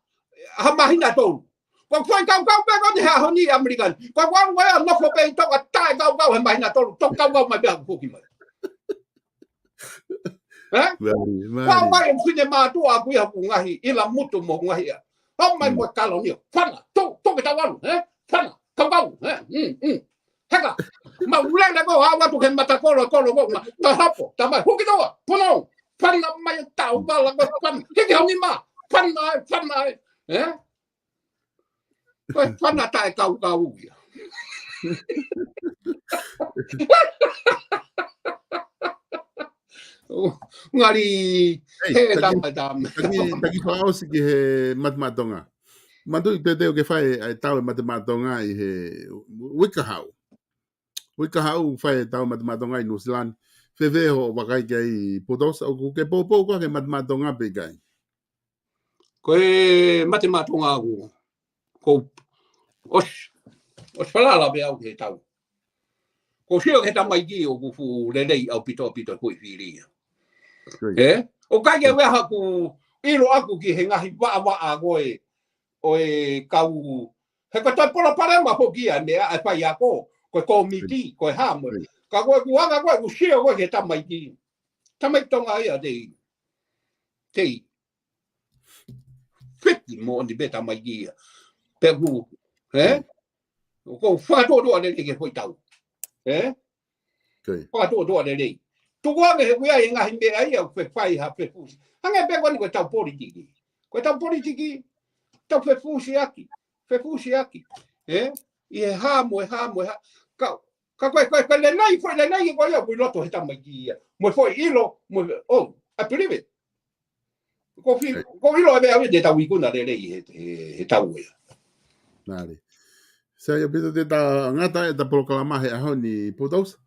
Ha mahina to. Ko foi kau pe ko ni ha honi American. Ko waru wa no ko pe tonga tai kau he mahina to. To kau mai be ko ki mai. Kau vai fine matua ku ia ku ngahi ila mutu mo ngahi. O mai mo kalo ni. Fana to ke tawaru, Fana kau. Heka. Ma ulanga ko hawa tu ken mata kolo ko ta hapo. Ta mai huki to. Pono. Fana mai tau bala ko fan. Ke honi ma. Fana. Fana tai kau. Ngari he dam. Taki whaos ki he matematonga. Matu i te ke whae ai tau matematonga i he wikahau. Wikahau whae tau matematonga i New Zealand. Wheweo wakai ke i Bulutousa o ke popo kwa ke matematonga pe kai. Ko e matematonga ko os falala be au ke tau. Ko sio ke tamai ki o ku fu lelei au pito ko i firia. O kai ke weha ku iro aku ki he ngahi wa koe o e kau he ko toi polo pare ma poki ane ai pai ako ko komiti ko ha mo ka koe ku anga koe ku sio koe ke tamai ki tamai tonga ia de te fiti mo ni beta mai ki pe hu ko fa to le ke foi tau fa to le tu wa ke wi ai nga himbe ai au fe fai ha fe fu anga pe ko ni tau politiki tau fe fu si aki e ha mo ka le nai foi le nai ko ia loto he tamaki mo foi ilo mo I believe it ko ilo e ave de tau ikuna le he tau e nari saya pita te ta ngata e ta polokalama he aho ni Bulutousa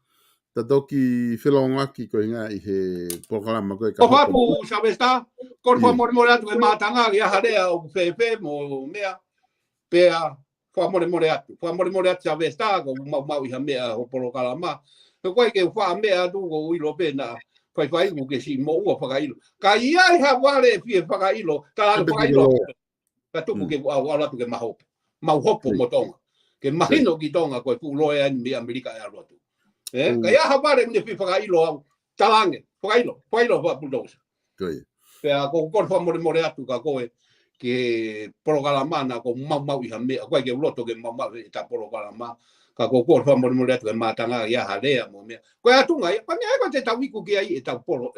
ta toki whilongaki ko inga i he polokalama ko e ka o papu sabesta ko fa mo atu e matanga ia harea o fefe mo mea pea fa mo atu sabesta ko mau i mea o polokalama ko ke fa mea tu ko ilo pena fai u ke si mo u whakailo ka ia ha wale fi whakailo ta whakailo ka tuku ke ala tu ke mau hopo mo tonga ke mahino ki tonga ko pu loe ni Amerika ya rotu ka ia ha wale ni fi whakailo talange whakailo wa Bulutousa pea ko fa mo atu ka koe ke polokalama na ko mau i mea ko ke loto ke mau ta polokalama ka ko fa mo atu ke matanga ia harea mo mea ko atunga pa mea ko te tawiku ke ai e tau ko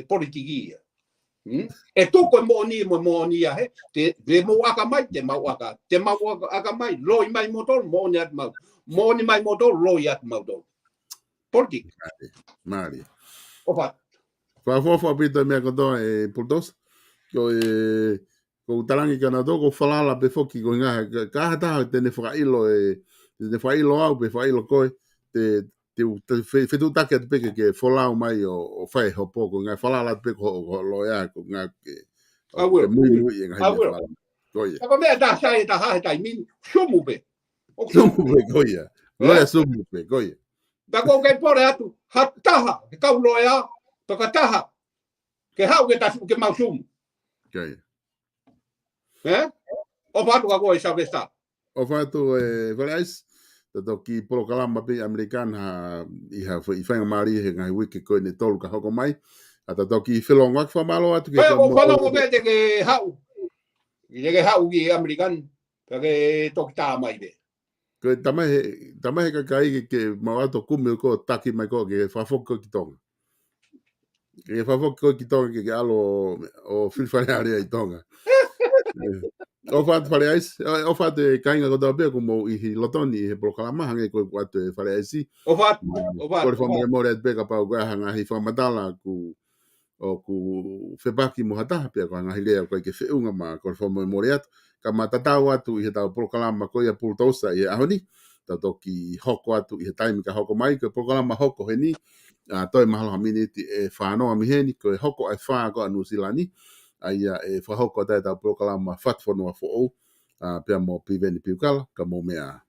politiki e to ko mo ni ya he te mo aka mai te mau aka mai loi mai motor mo ni at mai motor loi at motor politik mari opa fa pita mea ko to e Bulutousa ko talangi kana to ko falala pe foki ko nga ka hata te ne whakailo te whakailo au pe whakailo koe te tu take te peke ke folau mai o whai hopo ko nga falala te peke ho loia ko nga ke mui nga hia koia ka mea da sai ta ha ta min sumu pe koia loia sumu pe koia da ko ke pore atu hataha ka loia to ka taha ke hau ke tasu ke mau sumu koia o fatu ka ko sabesta o fatu FALE AISI ta toki polokalama pe Amerikana i whainga maari he ngai wiki koe ne tolu ka hoko mai a ta toki whilongak whamalo atu ke ko whanongo pe te ke hau ki Amerikan ka ke toki tā mai pe koe tamahe ka kai ke mau ato kumi ko taki mai ko ke whawhoko ki tonga ke whawhoko ki tonga ke alo o whiwharearea i tonga o fatu FALE AISI o fatu kainga ko tau pia ko mo i lotoni he polokalama hange ko atu FALE AISI o fatu ko le whamare more at peka pau koe hanga hi whamatala ku whepaki mo hataha pia ko hanga hi lea koe ke whiunga ma ko le whamare more atu ka matatau atu i he tau polokalama koe a Bulutousa i ahoni tau toki hoko atu i he taimi ka hoko mai ko polokalama hoko he ni toi mahalo haminiti e whanoa miheni ko e hoko ai whaa ko a Nusilani aia e whahoko tai tau polokalama whatwhanua fo au pia mo piveni piukala ka mo mea